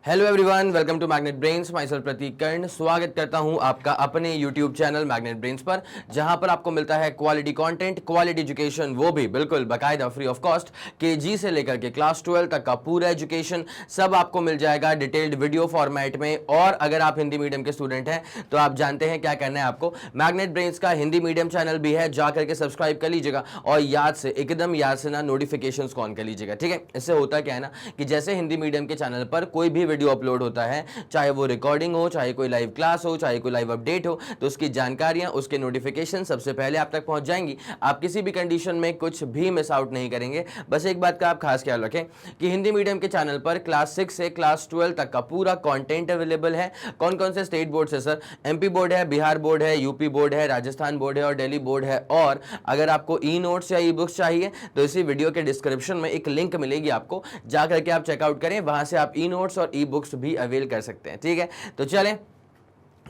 Hello everyone, welcome to Magnet Brains. Myself Pratik Karn स्वागत करता हूं आपका अपने यूट्यूब चैनल मैग्नेट ब्रेन्स पर, जहां पर आपको मिलता है क्वालिटी कंटेंट, क्वालिटी एजुकेशन, वो भी बिल्कुल बाकायदा फ्री ऑफ कॉस्ट। केजी से लेकर के क्लास 12 तक का पूरा एजुकेशन सब आपको मिल जाएगा डिटेल्ड वीडियो फॉर्मेट में। और अगर आप हिंदी मीडियम के स्टूडेंट हैं तो आप जानते हैं क्या करना है आपको। मैग्नेट ब्रेन्स का हिंदी मीडियम चैनल भी है, जा करके सब्सक्राइब कर लीजिएगा और याद से, एकदम याद से ना, नोटिफिकेशन ऑन कर लीजिएगा, ठीक है। इससे होता क्या है ना कि जैसे हिंदी मीडियम के चैनल पर कोई भी वीडियो अपलोड होता है, चाहे वो रिकॉर्डिंग हो, चाहे कोई लाइव क्लास हो, चाहे कोई लाइव अपडेट हो, तो उसकी जानकारियां, उसके नोटिफिकेशन सबसे पहले आप तक पहुंच जाएंगी। आप किसी भी कंडीशन में कुछ भी मिस आउट नहीं करेंगे। बस एक बात का आप खास ख्याल रखें कि हिंदी मीडियम के चैनल पर क्लास 6 से क्लास 12 तक का पूरा कंटेंट अवेलेबल है। कौन कौन से स्टेट बोर्ड से सर? एमपी बोर्ड है, बिहार बोर्ड है, यूपी बोर्ड है, राजस्थान बोर्ड है और दिल्ली बोर्ड है। और अगर आपको ई नोट्स या ई बुक्स चाहिए तो इसी वीडियो के डिस्क्रिप्शन में एक लिंक मिलेगी, आपको जा करके आप चेकआउट करें, वहां से आप ई नोट्स और ई बुक्स भी अवेल कर सकते हैं, ठीक है। तो चलें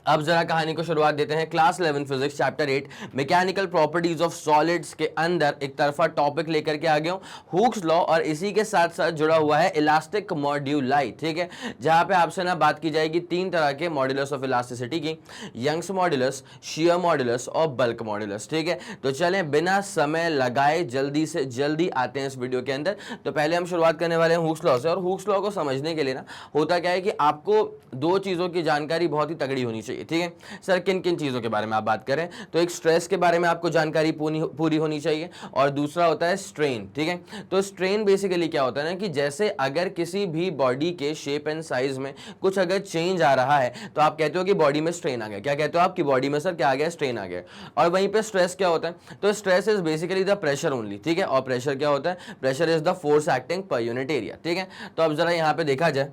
अब जरा कहानी को शुरुआत देते हैं। Class 11 physics chapter 8 mechanical properties of solids के अंदर एक तरफा टॉपिक लेकर के आ गया हूं, हुक्स लॉ, और इसी के साथ साथ जुड़ा हुआ है इलास्टिक मॉड्यूलाई, ठीक है। जहां पे आपसे ना बात की जाएगी तीन तरह के मॉड्यूलस ऑफ इलास्टिसिटी की, यंग्स मॉड्यूलस, शियर मॉड्यूलस और बल्क मॉड्यूलस, ठीक है। तो चलें बिना समय लगाए जल्दी से जल्दी आते हैं इस वीडियो के अंदर। तो पहले हम शुरुआत करने वाले हैं हुक्स लॉ से। और हुक्स लॉ को समझने के लिए ना होता क्या है कि आपको दो चीजों की जानकारी बहुत ही तगड़ी होनी चाहिए, ठीक है। सर किन किन चीजों के बारे में आप बात करें? तो एक स्ट्रेस के बारे में आपको जानकारी पूरी होनी चाहिए, और दूसरा होता है स्ट्रेन, ठीक है। तो स्ट्रेन बेसिकली क्या होता है ना कि जैसे अगर किसी भी बॉडी के शेप एंड साइज में कुछ अगर चेंज आ रहा है तो आप कहते हो कि बॉडी में स्ट्रेन आ गया। क्या कहते हो? आपकी बॉडी में सर क्या आ गया? स्ट्रेन आ गया। और वहीं पे स्ट्रेस क्या होता है? तो stress is basically the pressure only, ठीक है। और प्रेशर क्या होता है? Pressure is the force acting per unit area, ठीक है। तो अब जरा यहां पे देखा जाए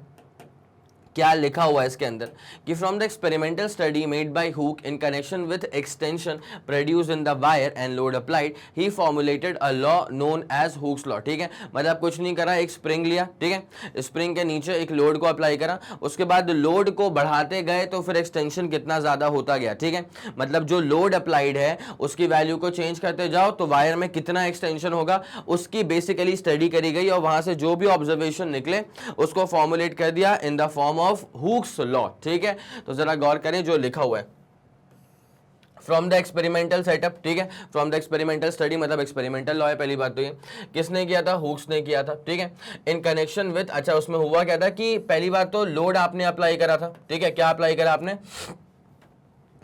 क्या लिखा हुआ है इसके अंदर कि from the experimental study made by Hooke in connection with extension produced in the wire and load applied, he formulated a law known as Hooke's law, ठीक है। मतलब कुछ नहीं करा, एक स्प्रिंग लिया, ठीक है, स्प्रिंग के नीचे एक लोड को अप्लाई करा, उसके बाद लोड को बढ़ाते गए तो फिर एक्सटेंशन कितना ज्यादा होता गया, ठीक है। मतलब जो लोड अप्लाइड है उसकी वैल्यू को चेंज करते जाओ तो वायर में कितना एक्सटेंशन होगा उसकी बेसिकली स्टडी करी गई, और वहां से जो भी ऑब्जर्वेशन निकले उसको फॉर्मुलेट कर दिया in the form of hooks law, ठीक है। तो जरा गौर करें जो लिखा हुआ है, फ्रॉम द एक्सपेरिमेंटल सेटअप, ठीक है, फ्रॉम द एक्सपेरिमेंटल स्टडी, मतलब एक्सपेरिमेंटल लॉ है। पहली बात तो ये किसने किया था? हुक्स ने किया था, ठीक है। इन कनेक्शन विद, अच्छा उसमें हुआ क्या था कि पहली बात तो लोड आपने अप्लाई करा था, ठीक है। क्या अप्लाई करा आपने?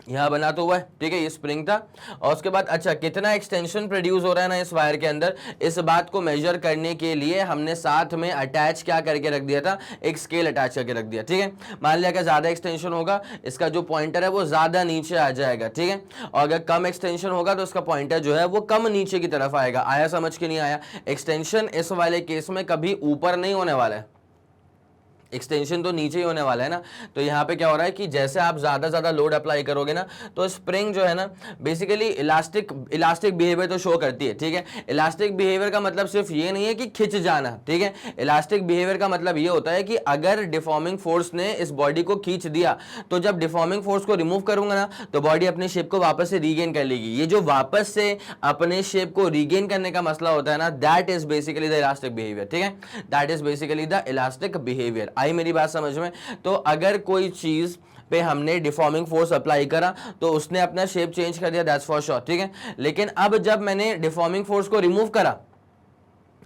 यहां बना तो हुआ है, ठीक है, ये स्प्रिंग था। और उसके बाद अच्छा कितना एक्सटेंशन प्रोड्यूस हो रहा है ना इस वायर के अंदर, इस बात को मेजर करने के लिए हमने साथ में अटैच क्या करके रख दिया था? एक स्केल अटैच करके रख दिया, ठीक है। मान लिया कि ज्यादा एक्सटेंशन होगा, इसका जो पॉइंटर है वो ज्यादा नीचे आ जाएगा, ठीक है। और अगर कम एक्सटेंशन होगा तो उसका पॉइंटर जो है वो कम नीचे की तरफ आएगा। आया समझ के? नहीं आया? एक्सटेंशन इस वाले केस में कभी ऊपर नहीं होने वाला है, एक्सटेंशन तो नीचे ही होने वाला है ना। तो यहाँ पे क्या हो रहा है कि जैसे आप ज्यादा लोड अप्लाई करोगे ना तो स्प्रिंग जो है ना बेसिकली इलास्टिक बिहेवियर तो शो करती है, ठीक है। इलास्टिक बिहेवियर का मतलब सिर्फ ये नहीं है कि खिंच जाना, ठीक है। इलास्टिक बिहेवियर का मतलब ये होता है कि अगर डिफॉर्मिंग फोर्स ने इस बॉडी को खींच दिया तो जब डिफॉर्मिंग फोर्स को रिमूव करूंगा ना तो बॉडी अपने शेप को वापस से रीगेन कर लेगी। ये जो वापस से अपने शेप को रीगेन करने का मसला होता है ना, that is basically the elastic behaviour, ठीक है। That is basically the elastic behaviour. आई मेरी बात समझ में? तो अगर कोई चीज पे हमने डिफॉर्मिंग फोर्स अप्लाई करा तो उसने अपना शेप चेंज कर दिया, दैट्स फॉर श्योर, ठीक है। लेकिन अब जब मैंने डिफॉर्मिंग फोर्स को रिमूव करा,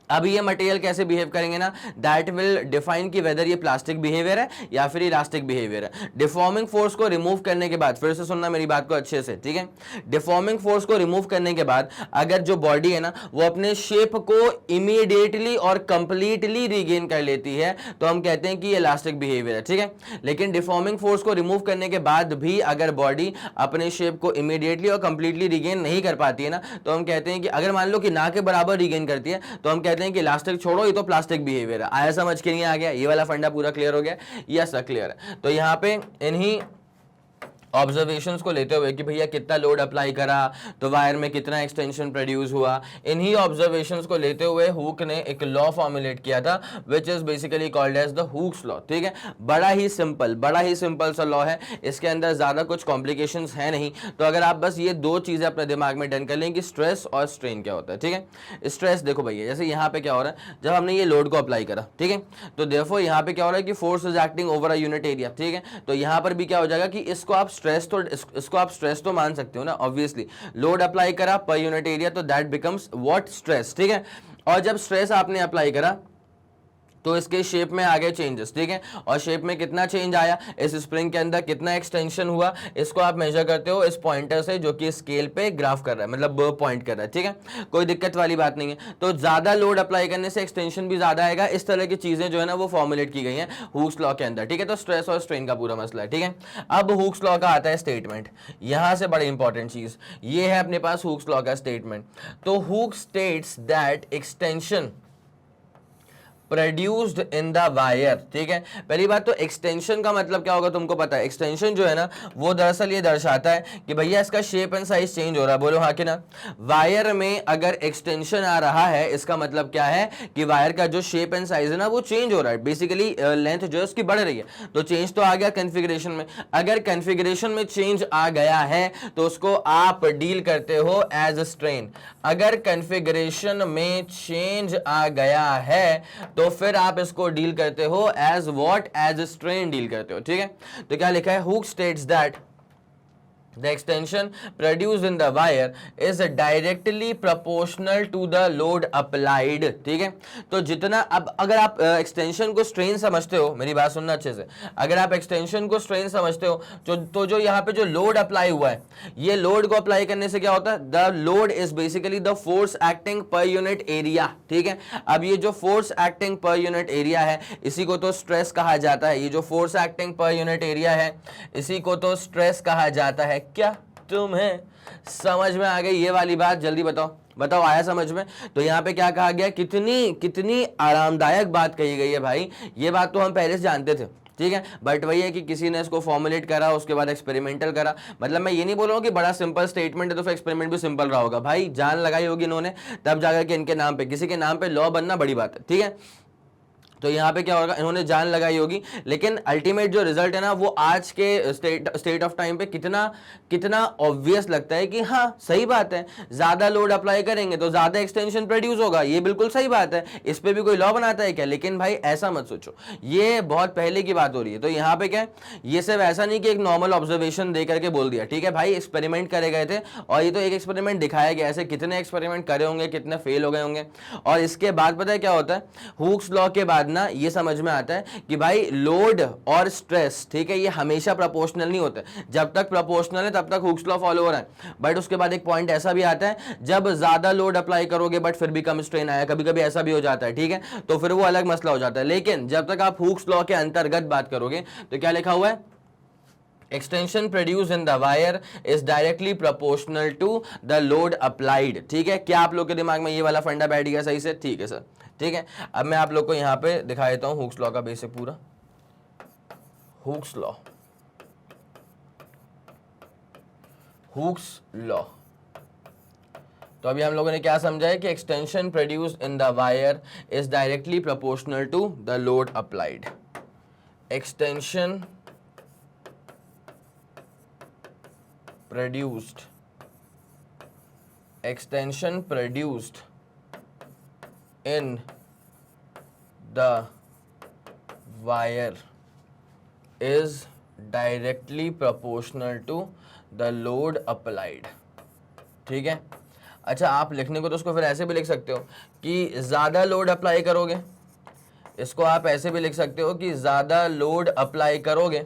अब ये मटेरियल कैसे बिहेव करेंगे ना, दैट विल डिफाइन कि वेदर ये प्लास्टिक बिहेवियर है या फिर इलास्टिक बिहेवियर है। डिफॉर्मिंग फोर्स को रिमूव करने के बाद, फिर से सुनना मेरी बात को अच्छे से, ठीक है। डिफॉर्मिंग फोर्स को रिमूव करने के बाद अगर जो बॉडी है ना वो अपने शेप को इमीडिएटली और कंप्लीटली रीगेन कर लेती है तो हम कहते हैं कि ये इलास्टिक बिहेवियर है, ठीक है। लेकिन डिफॉर्मिंग फोर्स को रिमूव करने के बाद भी अगर बॉडी अपने शेप को इमीडिएटली और कंप्लीटली रीगेन नहीं कर पाती है ना तो हम कहते हैं कि अगर मान लो कि ना के बराबर रीगेन करती है तो हम कहते हैं कि इलास्टिक छोड़ो, ये तो प्लास्टिक बिहेवियर है। आया समझ के? नहीं आ गया? ये वाला फंडा पूरा क्लियर हो गया? यस क्लियर है। तो यहां पे इन्हीं ऑब्जर्वेशंस को लेते हुए कि भैया कितना लोड अप्लाई करा तो वायर में कितना एक्सटेंशन प्रोड्यूस हुआ, इन्हीं ऑब्जर्वेशंस को लेते हुए हुक ने एक लॉ फॉर्मुलेट किया था which is basically called as the Hooke's law. ठीक है, बड़ा ही सिंपल सा लॉ है, इसके अंदर ज्यादा कुछ कॉम्प्लिकेशंस है नहीं। तो अगर आप बस ये दो चीजें अपने दिमाग में डन कर लें कि स्ट्रेस और स्ट्रेन क्या होता है। ठीक है, स्ट्रेस देखो भैया, जैसे यहाँ पे क्या हो रहा है, जब हमने ये लोड को अप्लाई करा, ठीक है, तो देयरफॉर यहाँ पे क्या हो रहा है कि force is acting over a unit area. ठीक है, तो यहाँ पर भी क्या हो जाएगा कि इसको आप स्ट्रेस तो मान सकते हो ना, ऑब्वियसली लोड अप्लाई करा पर यूनिट एरिया, तो दैट बिकम्स व्हाट, स्ट्रेस। ठीक है, और जब स्ट्रेस आपने अप्लाई करा तो इसके शेप में आ गए चेंजेस। ठीक है, और शेप में कितना चेंज आया, इस स्प्रिंग के अंदर कितना एक्सटेंशन हुआ, इसको आप मेजर करते हो इस पॉइंटर से जो कि स्केल पे ग्राफ कर रहा है, मतलब पॉइंट कर रहा है। ठीक है, कोई दिक्कत वाली बात नहीं है। तो ज्यादा लोड अप्लाई करने से एक्सटेंशन भी ज्यादा आएगा, इस तरह की चीजें जो है ना वो फॉर्मुलेट की गई हैं हुक्स लॉ के अंदर। ठीक है, तो स्ट्रेस और स्ट्रेन का पूरा मसला है। ठीक है, अब हुक्स लॉ का आता है स्टेटमेंट, यहां से बड़ी इंपॉर्टेंट चीज ये है अपने पास हुक्स लॉ का स्टेटमेंट। तो hook states that extension produced in the wire. ठीक है, पहली बात तो एक्सटेंशन का मतलब क्या होगा तुमको पता है, एक्सटेंशन जो है ना वो दरअसल ये दर्शाता है कि भैया इसका शेप एंड साइज चेंज हो रहा है। बोलो हाँ कि ना, वायर में अगर एक्सटेंशन आ रहा है इसका मतलब क्या है कि वायर का जो शेप एंड साइज है ना वो चेंज हो रहा है, बेसिकली लेंथ जो है उसकी बढ़ रही है। तो चेंज तो आ गया कन्फिग्रेशन में, अगर कन्फिग्रेशन में चेंज आ गया है तो उसको आप डील करते हो एज स्ट्रेन। अगर कन्फिग्रेशन में चेंज आ गया है तो फिर आप इसको डील करते हो as what, as strain deal करते हो। ठीक है, तो क्या लिखा है, Hooke states that the extension produced in the wire is directly proportional to the load applied। ठीक है, तो जितना, अब अगर आप एक्सटेंशन को स्ट्रेन समझते हो, मेरी बात सुनना अच्छे से, अगर आप एक्सटेंशन को स्ट्रेन समझते हो तो जो यहाँ पे जो लोड अप्लाई हुआ है, ये लोड को अप्लाई करने से क्या होता है, the load is basically the force acting per unit area. ठीक है, अब ये जो force acting per unit area है इसी को तो स्ट्रेस कहा जाता है। ये जो force acting per unit area है इसी को तो स्ट्रेस कहा जाता है। क्या तुम्हें समझ में आ गई ये वाली बात, जल्दी बताओ आया समझ में। तो यहाँ पे क्या कहा गया, कितनी आरामदायक बात कही गई है भाई, ये बात तो हम पहले से जानते थे। ठीक है, बट वही है कि किसी ने इसको फॉर्मुलेट करा, उसके बाद एक्सपेरिमेंटल करा। मतलब मैं ये नहीं बोल रहा हूँ कि बड़ा सिंपल स्टेटमेंट है तो फिर एक्सपेरिमेंट भी सिंपल रहा होगा, भाई जान लगाई होगी इन्होंने तब जाकर के इनके नाम पे, किसी के नाम पे लॉ बनना बड़ी बात है। ठीक है, तो यहाँ पे क्या होगा, इन्होंने जान लगाई होगी, लेकिन अल्टीमेट जो रिजल्ट है ना वो आज के स्टेट ऑफ टाइम पे कितना ऑब्वियस लगता है कि हाँ सही बात है, ज्यादा लोड अप्लाई करेंगे तो ज्यादा एक्सटेंशन प्रोड्यूस होगा, ये बिल्कुल सही बात है, इस पे भी कोई लॉ बनाता है क्या। लेकिन भाई ऐसा मत सोचो, ये बहुत पहले की बात हो रही है। तो यहाँ पे क्या है, ये सिर्फ ऐसा नहीं कि एक नॉर्मल ऑब्जर्वेशन दे करके बोल दिया। ठीक है भाई, एक्सपेरिमेंट करे गए थे और ये तो एक एक्सपेरिमेंट दिखाया गया, ऐसे कितने एक्सपेरिमेंट करे होंगे, कितने फेल हो गए होंगे। और इसके बाद पता है क्या होता है, हुक्स लॉ के बाद ना ये समझ में आता है कि भाई लोड और स्ट्रेस, ठीक है, ये हमेशा प्रोपोर्शनल नहीं होते। जब तक प्रोपोर्शनल है तब तक हुक्स लॉ फॉलो हो रहा है, बट उसके बाद एक पॉइंट ऐसा भी आता है जब ज्यादा लोड अप्लाई करोगे बट फिर भी कम स्ट्रेन आया, कभी कभी ऐसा भी हो जाता है। ठीक है, तो फिर वो अलग मसला हो जाता है। लेकिन जब तक आप हुक्स लॉ के अंतर्गत बात करोगे तो क्या लिखा हुआ है, extension produce in the wire is directly proportional to the load applied. ठीक है, क्या आप लोग के दिमाग में ये वाला फंडा बैठ गया सही से। ठीक है सर, ठीक है, अब मैं आप लोग को यहाँ पे दिखा देता हूँ हुक्स लॉ का बेसिक पूरा। हुक्स लॉ, तो अभी हम लोगों ने क्या समझा है कि extension produced in the wire is directly proportional to the load applied. Extension produced in the wire is directly proportional to the load applied। ठीक है, अच्छा आप लिखने को तो उसको फिर ऐसे भी लिख सकते हो कि ज्यादा लोड अप्लाई करोगे, इसको आप ऐसे भी लिख सकते हो कि ज्यादा लोड अप्लाई करोगे,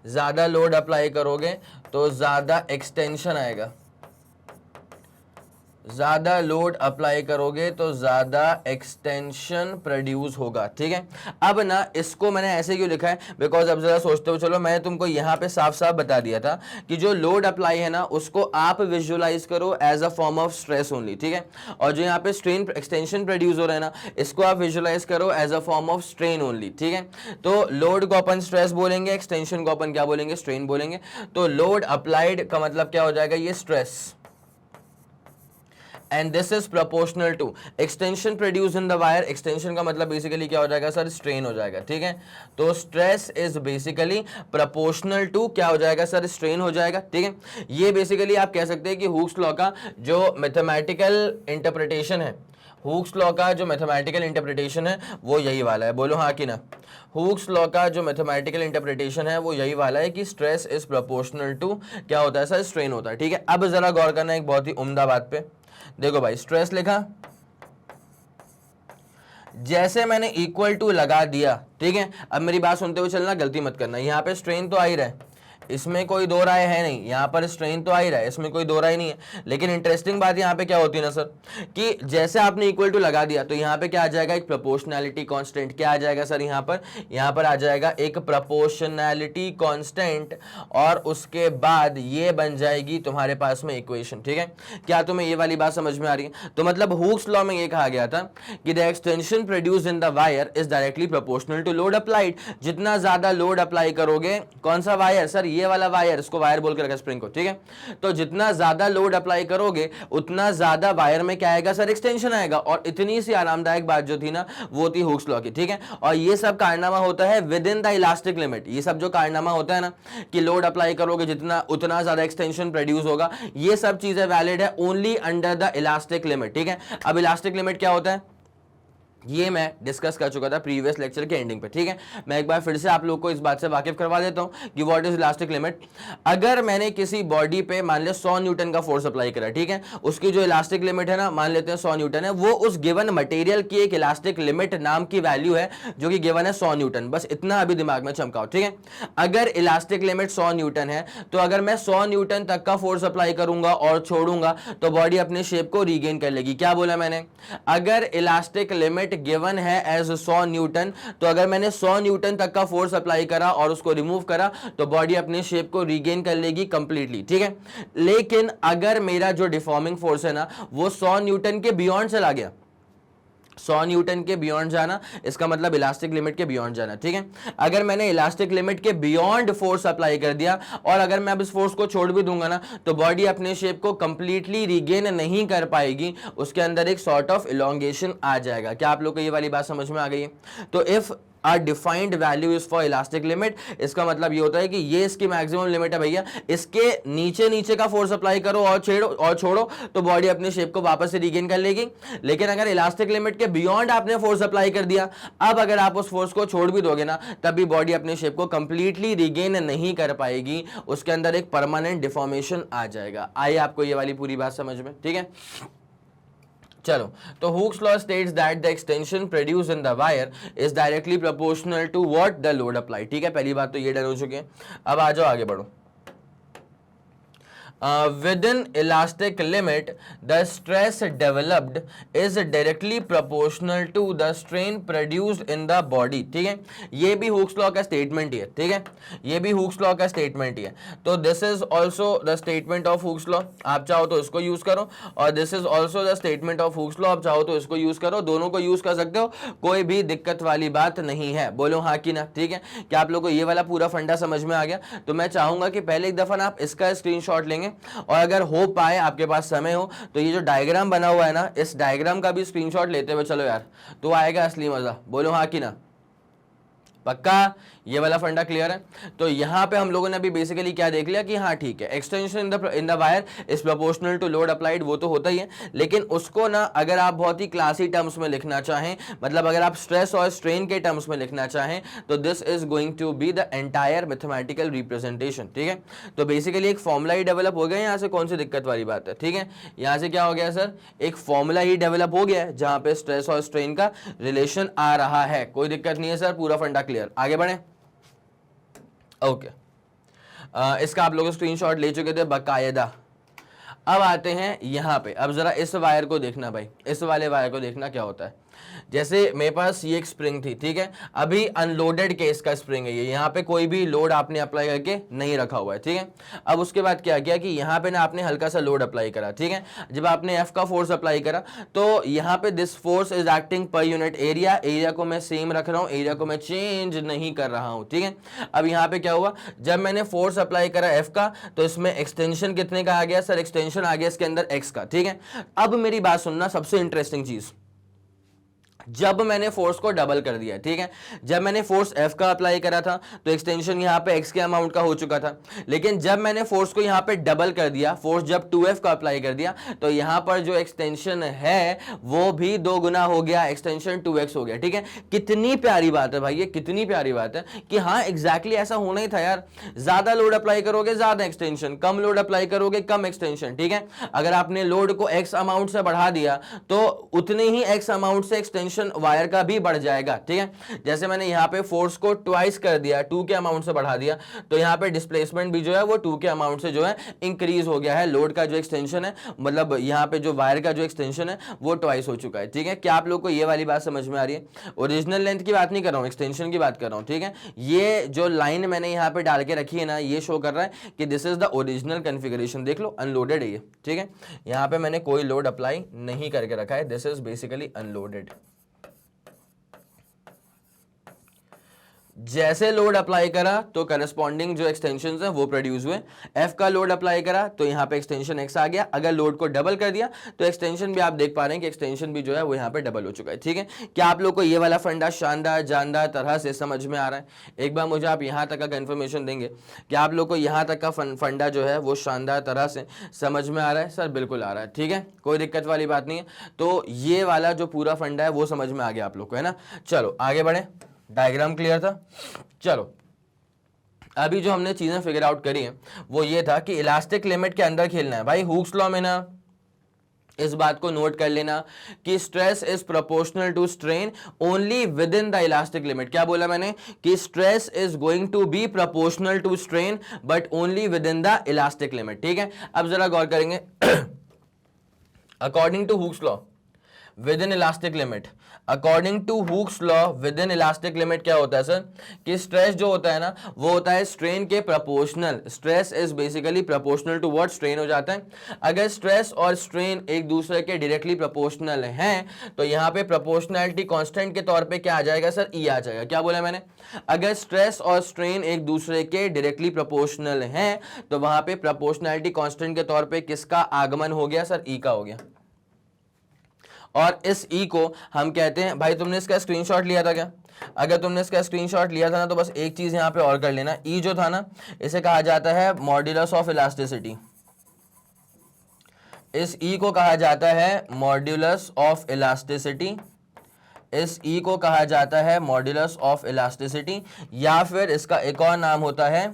ज्यादा लोड अप्लाई करोगे तो ज्यादा एक्सटेंशन आएगा, ज्यादा लोड अप्लाई करोगे तो ज्यादा एक्सटेंशन प्रोड्यूस होगा, ठीक है। अब ना इसको मैंने ऐसे क्यों लिखा है, बिकॉज अब जरा सोचते हो, चलो मैंने तुमको यहां पे साफ साफ बता दिया था कि जो लोड अप्लाई है ना उसको आप विजुअलाइज करो as a form of stress only, ठीक है। और जो यहाँ पे स्ट्रेन एक्सटेंशन प्रोड्यूस हो रहा है ना, इसको आप विजुअलाइज करो as a form of strain only, ठीक है। तो लोड को अपन स्ट्रेस बोलेंगे, एक्सटेंशन को अपन क्या बोलेंगे, स्ट्रेन बोलेंगे। तो लोड अप्लाइड का मतलब क्या हो जाएगा, ये stress, and this is proportional to extension produce in the wire. Extension का मतलब बेसिकली क्या हो जाएगा सर, स्ट्रेन हो जाएगा, ठीक है। तो stress is basically proportional to क्या हो जाएगा सर, स्ट्रेन हो जाएगा, ठीक है। ये बेसिकली आप कह सकते हैं कि हुक्स लॉ का जो मैथमेटिकल इंटरप्रिटेशन है, हुक्स लॉ का जो मैथमेटिकल इंटरप्रिटेशन है वो यही वाला है, बोलो हाँ कि ना। हुक्स लॉ का जो मैथमेटिकल इंटरप्रिटेशन है वो यही वाला है कि स्ट्रेस इज प्रोपोर्शनल टू क्या होता है सर, स्ट्रेन होता है, ठीक है। अब जरा गौर करना एक बहुत ही उम्दा बात पे, देखो भाई स्ट्रेस लिखा, जैसे मैंने इक्वल टू लगा दिया, ठीक है। अब मेरी बात सुनते हुए चलना, गलती मत करना, यहां पे स्ट्रेन तो आ ही रहा है, इसमें कोई दो राय है नहीं, यहां पर स्ट्रेन तो आ ही रहा है, इसमें कोई दो राय नहीं है। लेकिन इंटरेस्टिंग बात यहां पे क्या होती है ना सर, कि जैसे आपने इक्वल टू लगा दिया तो यहां पे क्या आ जाएगा, एक प्रोपोर्शनैलिटी कांस्टेंट। क्या आ जाएगा सर, यहां पर आ जाएगा एक प्रोपोर्शनैलिटी कांस्टेंट, और उसके बाद ये बन जाएगी तुम्हारे पास में इक्वेशन, ठीक है। क्या तुम्हें ये वाली बात समझ में आ रही है? तो मतलब हुक्स लॉ में ये कहा गया था कि the extension produce in the wire is directly proportional to load applied. जितना ज्यादा लोड अप्लाई करोगे, कौन सा वायर सर, ये वाला वायर, इसको वायर बोल के रखा स्प्रिंग को, ठीक है। तो जितना ज्यादा लोड अप्लाई करोगे उतना ज्यादा वायर में क्या आएगा सर, एक्सटेंशन आएगा। और इतनी सी आरामदायक बात जो थी ना वो थी हुक्स लॉ की, ठीक है। और ये सब कारनामा होता है with in the elastic limit. ये सब जो कारनामा होता है ना कि लोड अप्लाई करोगे जितना उतना ज्यादा एक्सटेंशन प्रोड्यूस होगा, ये सब चीजें वैलिड है only under the elastic limit, ठीक है। अब इलास्टिक लिमिट क्या होता है ये मैं डिस्कस कर चुका था प्रीवियस लेक्चर के एंडिंग पे, ठीक है। मैं एक बार फिर से आप लोग को इस बात से वाकिफ करवा देता हूं कि व्हाट इज इलास्टिक लिमिट। अगर मैंने किसी बॉडी पे मान लिया 100 न्यूटन का फोर्स अप्लाई करा, ठीक है, उसकी जो इलास्टिक लिमिट है ना, मान लेते हैं 100 न्यूटन है, वो उस गिवन मटेरियल की एक इलास्टिक लिमिट नाम की वैल्यू है जो कि गिवन है 100 न्यूटन। बस इतना अभी दिमाग में चमकाओ, ठीक है। अगर इलास्टिक लिमिट 100 न्यूटन है तो अगर मैं 100 न्यूटन तक का फोर्स अप्लाई करूंगा और छोड़ूंगा तो बॉडी अपने शेप को रीगेन कर लेगी। क्या बोला मैंने, अगर इलास्टिक लिमिट गिवन है एज 100 न्यूटन, तो अगर मैंने 100 न्यूटन तक का फोर्स अप्लाई करा और उसको रिमूव करा तो बॉडी अपने शेप को रीगेन कर लेगी कंप्लीटली, ठीक है। लेकिन अगर मेरा जो डिफॉर्मिंग फोर्स है ना वो 100 न्यूटन के बियॉन्ड चला गया, 100 न्यूटन के बियॉन्ड जाना, इसका मतलब इलास्टिक लिमिट के बियॉन्ड जाना, ठीक है। अगर मैंने इलास्टिक लिमिट के बियॉन्ड फोर्स अप्लाई कर दिया और अगर मैं अब इस फोर्स को छोड़ भी दूंगा ना तो बॉडी अपने शेप को कंप्लीटली रिगेन नहीं कर पाएगी, उसके अंदर एक सॉर्ट ऑफ इलोंगेशन आ जाएगा। क्या आप लोग को ये वाली बात समझ में आ गई है? तो if a defined value is for elastic limit, इसका मतलब ये होता है कि ये इसकी मैक्सिमम लिमिट है भैया, इसके नीचे नीचे का फोर्स अप्लाई करो और छोड़ो तो बॉडी अपने शेप को वापस से रीगेन कर लेगी। लेकिन अगर इलास्टिक लिमिट के बियॉन्ड आपने फोर्स अप्लाई कर दिया, अब अगर आप उस फोर्स को छोड़ भी दोगे ना तब भी बॉडी अपने शेप को कंप्लीटली रीगेन नहीं कर पाएगी, उसके अंदर एक परमानेंट डिफॉर्मेशन आ जाएगा। आइए आपको ये वाली पूरी बात समझ में, ठीक है। चलो, तो Hooke's law states that the extension produce in the wire is directly proportional to what the load apply, ठीक है। पहली बात तो ये डन हो चुकी है। अब आ जाओ आगे बढ़ो। within elastic limit the stress developed is directly proportional to the strain produced in the body, ठीक है। ये भी हुक्स लॉ का स्टेटमेंट ही है, ठीक है, ये भी हुक्स लॉ का स्टेटमेंट ही है। तो this is also the statement of Hooke's law, आप चाहो तो इसको यूज करो, और this is also the statement of Hooke's law, आप चाहो तो इसको यूज करो, दोनों को यूज कर सकते हो, कोई भी दिक्कत वाली बात नहीं है। बोलो हाँ कि ना, ठीक है। क्या आप लोग को ये वाला पूरा फंडा समझ में आ गया? तो मैं चाहूंगा कि पहले एक दफा ना आप इसका स्क्रीनशॉट लेंगे और अगर हो पाए, आपके पास समय हो, तो ये जो डायग्राम बना हुआ है ना, इस डायग्राम का भी स्क्रीनशॉट लेते हुए चलो यार, तो आएगा असली मजा। बोलो हाँ कि ना, पक्का? ये वाला फंडा क्लियर है? तो यहां पे हम लोगों ने अभी बेसिकली क्या देख लिया कि हाँ ठीक है, extension in the wire is proportional to load applied, वो तो होता ही है। लेकिन उसको ना अगर आप बहुत ही क्लासी टर्म्स में लिखना चाहें, मतलब अगर आप स्ट्रेस और स्ट्रेन के टर्म्स में लिखना चाहें, तो this is going to be the entire mathematical representation, ठीक है। तो बेसिकली एक फॉर्मूला ही डेवलप हो गया, यहाँ से कौन सी दिक्कत वाली बात है, ठीक है। यहाँ से क्या हो गया सर, एक फॉर्मूला ही डेवलप हो गया है जहां पे स्ट्रेस और स्ट्रेन का रिलेशन आ रहा है, कोई दिक्कत नहीं है सर, पूरा फंडा क्लियर। आगे बढ़े, ओके। इसका आप लोग स्क्रीनशॉट ले चुके थे बकायदा। अब आते हैं यहां पे, अब जरा इस वायर को देखना भाई, इस वाले वायर को देखना क्या होता है। जैसे मेरे पास ये एक स्प्रिंग थी, ठीक है, अभी अनलोडेड केस का स्प्रिंग है ये, यहाँ पे कोई भी लोड आपने अप्लाई करके नहीं रखा हुआ है, ठीक है। अब उसके बाद क्या किया कि यहाँ पे ना आपने हल्का सा लोड अप्लाई करा, ठीक है। जब आपने एफ का फोर्स अप्लाई करा तो यहाँ पे this force is acting per unit area, area को मैं सेम रख रहा हूँ, एरिया को मैं चेंज नहीं कर रहा हूँ, ठीक है। अब यहाँ पे क्या हुआ, जब मैंने फोर्स अप्लाई करा एफ का तो इसमें एक्सटेंशन कितने का आ गया सर, एक्सटेंशन आ गया इसके अंदर एक्स का, ठीक है। अब मेरी बात सुनना, सबसे इंटरेस्टिंग चीज, जब मैंने फोर्स को डबल कर दिया, ठीक है, जब मैंने फोर्स एफ का अप्लाई करा था तो एक्सटेंशन यहां पे एक्स के अमाउंट का हो चुका था, लेकिन जब मैंने फोर्स को यहां पे डबल कर दिया, फोर्स जब 2F का अप्लाई कर दिया तो यहां पर जो एक्सटेंशन है वो भी 2 गुना हो गया, एक्सटेंशन 2x हो गया, ठीक है। कितनी प्यारी बात है भाई, ये कितनी प्यारी बात है कि हाँ एग्जैक्टली ऐसा होना ही था यार। ज्यादा लोड अप्लाई करोगे ज्यादा एक्सटेंशन, कम लोड अप्लाई करोगे कम एक्सटेंशन, ठीक है। अगर आपने लोड को एक्स अमाउंट से बढ़ा दिया तो उतने ही एक्स अमाउंट से एक्सटेंशन वायर का भी बढ़ जाएगा, ठीक है। जैसे मैंने यहां पे फोर्स को ट्वाइस कर दिया, 2 के अमाउंट से बढ़ा दिया, तो यहां पे डिस्प्लेसमेंट भी जो है वो 2 के अमाउंट से जो है इंक्रीज हो गया है। लोड का जो एक्सटेंशन है, मतलब यहां पे जो वायर का जो एक्सटेंशन है वो ट्वाइस हो चुका है, ठीक है। क्या आप लोग को ये वाली बात समझ में आ रही है? ओरिजिनल लेंथ की बात नहीं कर रहा हूं, एक्सटेंशन की बात कर रहा हूं, ठीक है। ये जो लाइन मैंने यहां पे डाल के रखी है ना, ये शो कर रहा है कि this is the original configuration. देख लो अनलोडेड है ये, ठीक है। यहां पे मैंने कोई लोड अप्लाई नहीं करके रखा है, दिस इज बेसिकली अनलोडेड। जैसे लोड अप्लाई करा तो करस्पॉन्डिंग जो एक्सटेंशन है वो प्रोड्यूस हुए, एफ का लोड अप्लाई करा तो यहां पे एक्सटेंशन एक्स आ गया, अगर लोड को डबल कर दिया तो एक्सटेंशन भी आप देख पा रहे हैं कि एक्सटेंशन भी जो है वो यहां पे डबल हो चुका है, ठीक है। क्या आप लोग को ये वाला फंडा शानदार जानदार तरह से समझ में आ रहा है? एक बार मुझे आप यहां तक का कंफर्मेशन देंगे कि आप लोग को यहां तक का फंडा जो है वो शानदार तरह से समझ में आ रहा है? सर बिल्कुल आ रहा है, ठीक है, कोई दिक्कत वाली बात नहीं है। तो ये वाला जो पूरा फंडा है वो समझ में आ गया आप लोग को, है ना। चलो आगे बढ़े, डायग्राम क्लियर था। चलो अभी जो हमने चीजें फिगर आउट करी हैं वो ये था कि इलास्टिक लिमिट के अंदर खेलना है भाई। हुक्स लॉ में ना इस बात को नोट कर लेना कि stress is proportional to strain only within the elastic limit. क्या बोला मैंने कि stress is going to be proportional to strain but only within the elastic limit, ठीक है। अब जरा गौर करेंगे according to Hooke's law within elastic limit, according to Hooke's law within elastic limit क्या होता है sir कि स्ट्रेस जो होता है ना वो होता है स्ट्रेन के proportional. Stress is basically proportional to what, strain हो जाता है। अगर स्ट्रेस और स्ट्रेन एक दूसरे के डायरेक्टली प्रोपोर्शनल हैं तो यहां पे प्रोपोर्शनैलिटी कांस्टेंट के तौर पे क्या आ जाएगा सर, ई आ जाएगा। क्या बोला मैंने? अगर स्ट्रेस और स्ट्रेन एक दूसरे के डायरेक्टली प्रोपोर्शनल हैं तो वहां पे प्रोपोर्शनैलिटी कांस्टेंट के तौर पे किसका आगमन हो गया सर, ई का हो गया। और इस ई को हम कहते हैं, भाई तुमने इसका स्क्रीनशॉट लिया था क्या? अगर तुमने इसका स्क्रीनशॉट लिया था ना तो बस एक चीज यहां पे और कर लेना, ई जो था ना इसे कहा जाता है मॉड्यूलस ऑफ इलास्टिसिटी। इस ई को कहा जाता है मॉड्यूलस ऑफ इलास्टिसिटी, इस ई को कहा जाता है मॉड्यूलस ऑफ इलास्टिसिटी, या फिर इसका एक और नाम होता है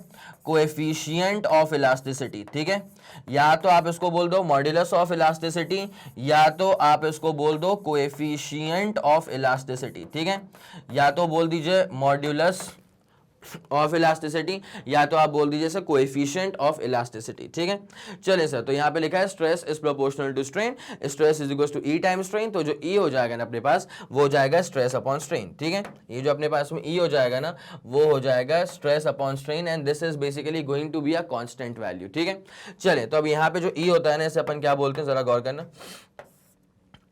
कोएफिशिएंट ऑफ इलास्टिसिटी, ठीक है। या तो आप इसको बोल दो मॉड्यूलस ऑफ इलास्टिसिटी या तो आप इसको बोल दो कोएफिशिएंट ऑफ इलास्टिसिटी, ठीक है। या तो बोल दीजिए मॉड्यूलस ऑफ इलास्टिसिटी या तो आप बोल दीजिए सर कोएफिशिएंट ऑफ इलास्टिसिटी, ठीक है। चलिए सर, तो यहां पे लिखा है stress is proportional to strain, stress is equal to E time strain, तो जो ई हो जाएगा ना अपने पास वो हो जाएगा स्ट्रेस अपॉन स्ट्रेन, ठीक है। ये जो अपने पास में ई हो जाएगा ना वो हो जाएगा stress upon strain and this is basically going to be a constant value, ठीक है। चलिए, तो अब यहाँ पे जो ई होता है ना इसे अपन क्या बोलते हैं जरा गौर करना।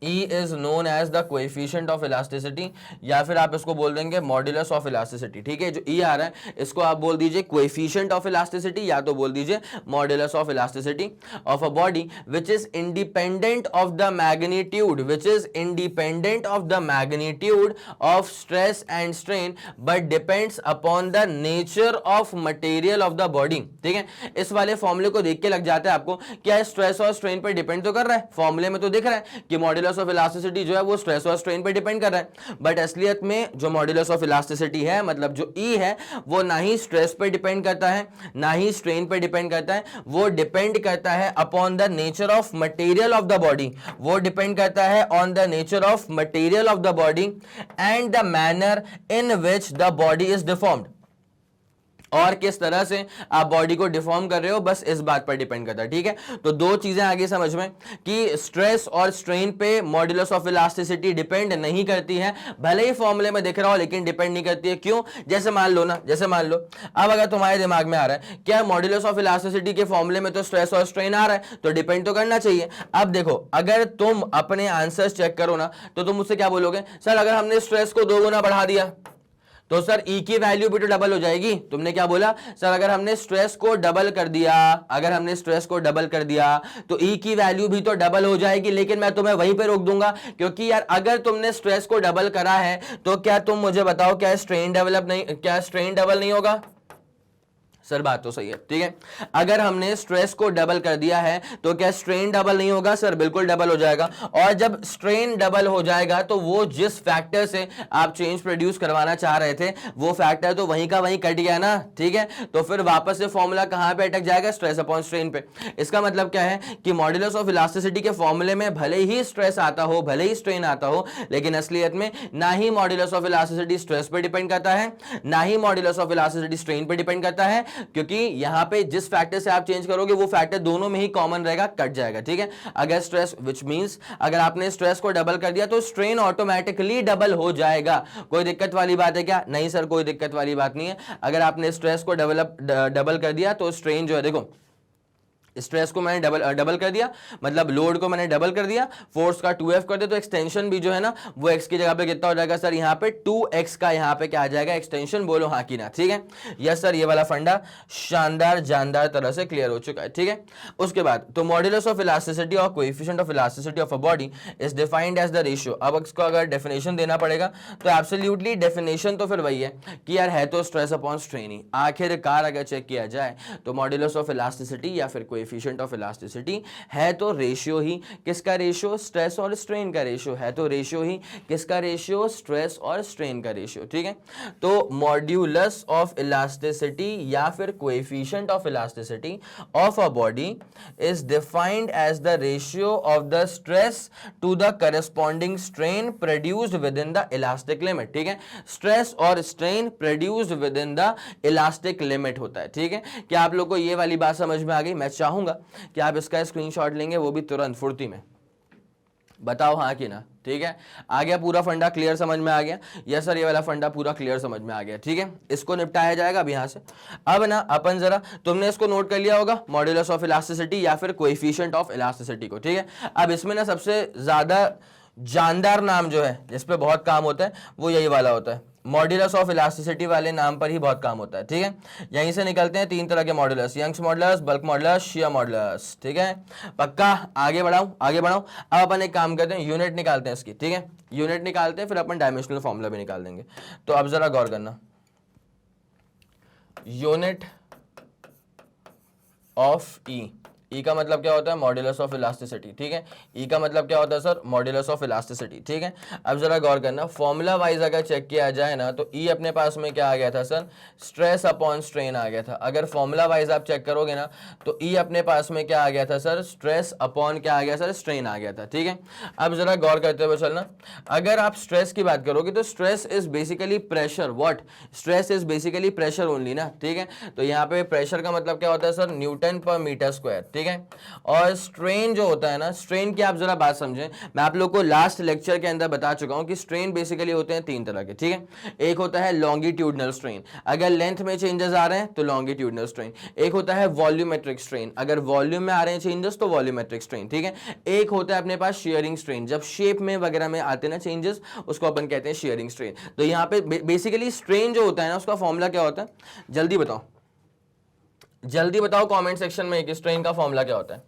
E is known as the coefficient of elasticity या फिर आप इसको बोल देंगे मॉड्यूलस ऑफ इलास्टिसिटी, ठीक है। जो E आ रहा है इसको आप बोल दीजिए coefficient ऑफ इलास्टिसिटी या तो बोल दीजिए modulus of elasticity of a body which is independent of the magnitude, which is independent of the magnitude of stress and strain but depends upon the nature of material of the body, ठीक है। इस वाले फॉर्मूले को देख के लग जाता है आपको क्या स्ट्रेस और स्ट्रेन पर डिपेंड तो कर रहा है, फॉर्मूले में तो दिख रहा है कि मॉड्यूलस ऑफ इलास्टिसिटी जो है वो स्ट्रेस और स्ट्रेन पे डिपेंड कर रहा है, बट असलियत में जो मॉड्यूलस ऑफ इलास्टिसिटी है मतलब जो ई है वो ना ही स्ट्रेस पे डिपेंड करता है ना ही स्ट्रेन पे डिपेंड करता है, वो डिपेंड करता है upon the nature of material of the body, वो डिपेंड करता है on the nature of material of the body and the manner in which the body is deformed. और किस तरह से आप बॉडी को डिफॉर्म कर रहे हो, बस इस बात पर डिपेंड करता है। ठीक है, तो दो चीजें आगे समझ में कि स्ट्रेस और स्ट्रेन पे मॉड्यूलस ऑफ इलास्टिसिटी डिपेंड नहीं करती है, भले ही फॉर्मूले में दिख रहा हो लेकिन डिपेंड नहीं करती है। क्यों? जैसे मान लो ना, जैसे मान लो अब अगर तुम्हारे दिमाग में आ रहा है क्या मॉड्यूलस ऑफ इलास्टिसिटी के फॉर्मूले में तो स्ट्रेस और स्ट्रेन आ रहा है, तो डिपेंड तो करना चाहिए। अब देखो, अगर तुम अपने आंसर्स चेक करो ना तो तुम मुझसे क्या बोलोगे, सर अगर हमने स्ट्रेस को 2 गुना बढ़ा दिया तो सर ई की वैल्यू भी तो डबल हो जाएगी। तुमने क्या बोला, सर अगर हमने स्ट्रेस को डबल कर दिया, अगर हमने स्ट्रेस को डबल कर दिया तो ई की वैल्यू भी तो डबल हो जाएगी। लेकिन मैं तुम्हें वहीं पे रोक दूंगा, क्योंकि यार अगर तुमने स्ट्रेस को डबल करा है तो क्या तुम मुझे बताओ, क्या स्ट्रेन डबल नहीं होगा? सर बात तो सही है, ठीक है। अगर हमने स्ट्रेस को डबल कर दिया है तो क्या स्ट्रेन डबल नहीं होगा? सर बिल्कुल डबल हो जाएगा। और जब स्ट्रेन डबल हो जाएगा तो वो जिस फैक्टर से आप चेंज प्रोड्यूस करवाना चाह रहे थे वो फैक्टर तो वहीं का वहीं कट गया ना, ठीक है। तो फिर वापस से फॉर्मूला कहां पे अटक जाएगा? स्ट्रेस अपॉन स्ट्रेन पे। इसका मतलब क्या है कि मॉड्यूलस ऑफ इलास्टिसिटी के फॉर्मूले में भले ही स्ट्रेस आता हो, भले ही स्ट्रेन आता हो, लेकिन असलियत में ना ही मॉड्यूलस ऑफ इलास्टिसिटी स्ट्रेस पे डिपेंड करता है, ना ही मॉड्यूलस ऑफ इलास्टिसिटी स्ट्रेन पे डिपेंड करता है, क्योंकि यहां पे जिस फैक्टर से आप चेंज करोगे वो फैक्टर दोनों में ही कॉमन रहेगा, कट जाएगा, ठीक है। अगर स्ट्रेस, विच मींस अगर आपने स्ट्रेस को डबल कर दिया तो स्ट्रेन ऑटोमेटिकली डबल हो जाएगा। कोई दिक्कत वाली बात है क्या? नहीं सर, कोई दिक्कत वाली बात नहीं है। अगर आपने स्ट्रेस को डबल कर दिया तो स्ट्रेन जो है, देखो स्ट्रेस को मैंने डबल कर दिया, मतलब लोड को मैंने डबल कर दिया, फोर्स का 2F कर दिया, तो एक्सटेंशन भी जो है ना वो x की जगह पे कितना हो जाएगा सर? यहाँ पे 2x का यहाँ पे क्या आ जाएगा? एक्सटेंशन। बोलो हाँ कि ना, ठीक है। यस सर, ये वाला फंडा शानदार जानदार तरह से क्लियर हो चुका है, ठीक है। उसके बाद तो मॉड्यूलस ऑफ इलास्टिसिटी और coefficient of elasticity of a body is defined as the ratio. अब इसको अगर डेफिनेशन देना पड़ेगा तो एब्सोल्युटली डेफिनेशन तो फिर वही है कि यार है तो स्ट्रेस अपॉन स्ट्रेन ही। आखिरकार अगर चेक किया जाए तो मॉड्यूलस ऑफ इलास्टिसिटी या फिर कोएफिशिएंट ऑफ इलास्टिसिटी है तो रेशियो ही। किसका रेशियो? स्ट्रेस और स्ट्रेन का रेशियो है, तो रेशियो ही किसका? रेशियो स्ट्रेस और स्ट्रेन का रेशियो, ठीक है। तो मॉड्यूलस ऑफ इलास्टिसिटी या फिर coefficient of elasticity of a body is defined as the ratio of the stress to the corresponding strain produced within the elastic limit, ठीक है। Stress और strain produced within the elastic limit होता है, ठीक है। क्या आप लोग को ये वाली बात समझ में आ गई? मैं चाहूंगा कि आप इसका स्क्रीनशॉट लेंगे, वो भी तुरंत फुर्ती में, बताओ हाँ कि ना, ठीक है। आ गया पूरा फंडा क्लियर समझ में आ गया? यस सर, ये वाला फंडा पूरा क्लियर समझ में आ गया, ठीक है। इसको निपटाया जाएगा अब यहां से। अब ना अपन जरा, तुमने इसको नोट कर लिया होगा मॉड्यूलस ऑफ इलास्टिसिटी या फिर कोएफिशिएंट ऑफ इलास्टिसिटी को, ठीक है। अब इसमें ना सबसे ज्यादा जानदार नाम जो है जिस पे बहुत काम होता है वो यही वाला होता है। मॉड्यूलस ऑफ इलास्टिसिटी वाले नाम पर ही बहुत काम होता है, ठीक है। यहीं से निकलते हैं 3 तरह के modulus, Young's modulus, bulk modulus, shear modulus, ठीक है। पक्का? आगे बढ़ाऊं? आगे बढ़ाऊं। अब अपन एक काम करते हैं, यूनिट निकालते हैं इसकी, ठीक है। यूनिट निकालते हैं, फिर अपन डायमेंशनल फॉर्मूला भी निकाल देंगे। तो अब जरा गौर करना, यूनिट ऑफ ई का मतलब क्या होता है? मॉड्यूलस ऑफ इलास्टिसिटी, ठीक है। ई का मतलब क्या होता है सर? मॉड्यूलस ऑफ इलास्टिसिटी, ठीक है। अब जरा गौर करना, फॉर्मूला वाइज अगर चेक किया जाए ना तो ई अपने पास में क्या आ गया था सर? स्ट्रेस अपॉन स्ट्रेन आ गया था। अगर फॉर्मूला वाइज आप चेक करोगे ना तो ई अपने पास में क्या आ गया था सर? स्ट्रेस अपॉन क्या आ गया सर? स्ट्रेन आ गया था, ठीक है। अब जरा गौर करते हुए चलना, अगर आप स्ट्रेस की बात करोगे तो stress is basically pressure. What? Stress is basically pressure only ना, ठीक है। तो यहाँ पे प्रेशर का मतलब क्या होता है sir? Newton per metre square, ठीक है। और स्ट्रेन जो होता है ना, स्ट्रेन की आप जरा बात समझें, मैं आप लोग को लास्ट लेक्चर के अंदर बता चुका हूं कि स्ट्रेन बेसिकली होते हैं 3 तरह के, ठीक है। एक होता है लॉन्गिट्यूडनल स्ट्रेन, अगर लेंथ में चेंजेस आ रहे हैं तो लॉन्गिट्यूडनल स्ट्रेन। एक होता है वॉल्यूमेट्रिक स्ट्रेन, अगर वॉल्यूम में आ रहे हैं चेंजेस तो वॉल्यूमेट्रिक स्ट्रेन, ठीक है। एक होता है अपने पास शेयरिंग स्ट्रेन, जब शेप में वगैरह में आते हैं ना चेंजेस, उसको अपन कहते हैं शेयरिंग स्ट्रेन। तो यहाँ पे बेसिकली स्ट्रेन जो होता है ना उसका फॉर्मूला क्या होता है? जल्दी बताओ, जल्दी बताओ कमेंट सेक्शन में कि स्ट्रेन का फॉर्मूला क्या होता है।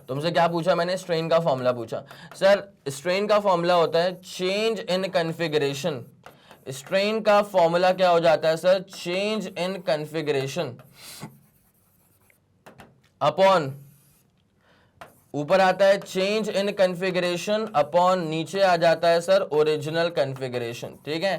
तुमसे क्या पूछा मैंने? स्ट्रेन का फॉर्मूला पूछा। सर स्ट्रेन का फॉर्मूला होता है चेंज इन कॉन्फ़िगरेशन। स्ट्रेन का फॉर्मूला क्या हो जाता है sir? Change in configuration upon, ऊपर आता है चेंज इन कॉन्फ़िगरेशन अपॉन, नीचे आ जाता है सर ओरिजिनल कॉन्फ़िगरेशन, ठीक है।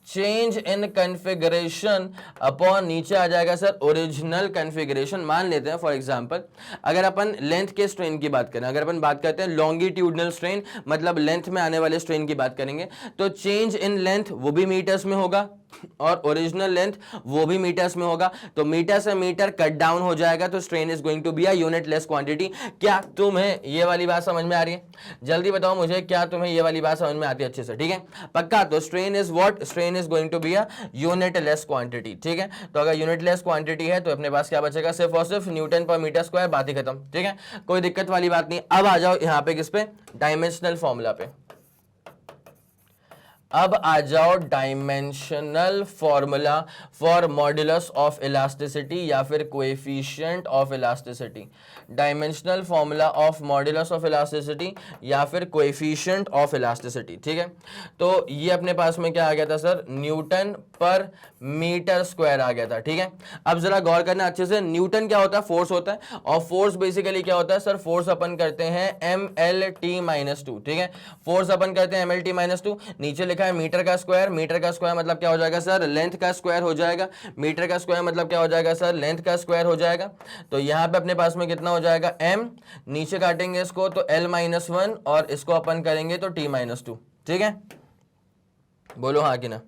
चेंज इन कॉन्फ़िगरेशन अपॉन, नीचे आ जाएगा सर ओरिजिनल कॉन्फ़िगरेशन। मान लेते हैं फॉर एग्जांपल, अगर अपन लेंथ के स्ट्रेन की बात करें, अगर अपन बात करते हैं लॉन्गिट्यूडनल स्ट्रेन, मतलब लेंथ में आने वाले स्ट्रेन की बात करेंगे, तो चेंज इन लेंथ वो भी मीटर्स में होगा, और ओरिजिनल लेंथ वो भी मीटर्स में होगा, तो मीटर से मीटर कट डाउन हो जाएगा, तो strain is going to be a unitless quantity. क्या तुम्हें ये वाली बात समझ में आ रही है? जल्दी बताओ मुझे, क्या तुम्हें ये वाली बात समझ में आती है अच्छे से? ठीक है, पक्का। तो strain is what? Strain is going to be a unitless quantity. ठीक है, तो अगर यूनिट लेस क्वांटिटी है तो अपने पास क्या बचेगा? सिर्फ और सिर्फ न्यूटन पर मीटर स्क्वायर, बात ही खत्म। ठीक है, कोई दिक्कत वाली बात नहीं। अब आ जाओ यहाँ पे किस पे? डायमेंशनल फॉर्मूला पे। अब आ जाओ dimensional formula for modulus of elasticity या फिर coefficient of elasticity. Dimensional formula of modulus of elasticity या फिर कोएफिशिएंट ऑफ इलास्टिसिटी। ठीक है, तो ये अपने पास में क्या आ गया था sir? Newton per metre square आ गया था। ठीक है, अब जरा गौर करना अच्छे से। न्यूटन क्या होता है? फोर्स होता है, और फोर्स बेसिकली क्या होता है सर? फोर्स अपन करते हैं MLT-2। ठीक है, फोर्स अपन करते हैं MLT-2। नीचे लिखा है मीटर का स्क्वायर। मीटर का स्क्वायर मतलब क्या हो जाएगा सर? लेंथ का स्क्वायर हो जाएगा। मीटर का स्क्वायर मतलब क्या हो जाएगा सर? लेंथ का स्क्वायर हो जाएगा। तो यहां पे अपने पास में कितना हो जाएगा? M, नीचे काटेंगे इसको तो L-1 और इसको अपन करेंगे तो T-2। ठीक है, बोलो हाँ कि ना?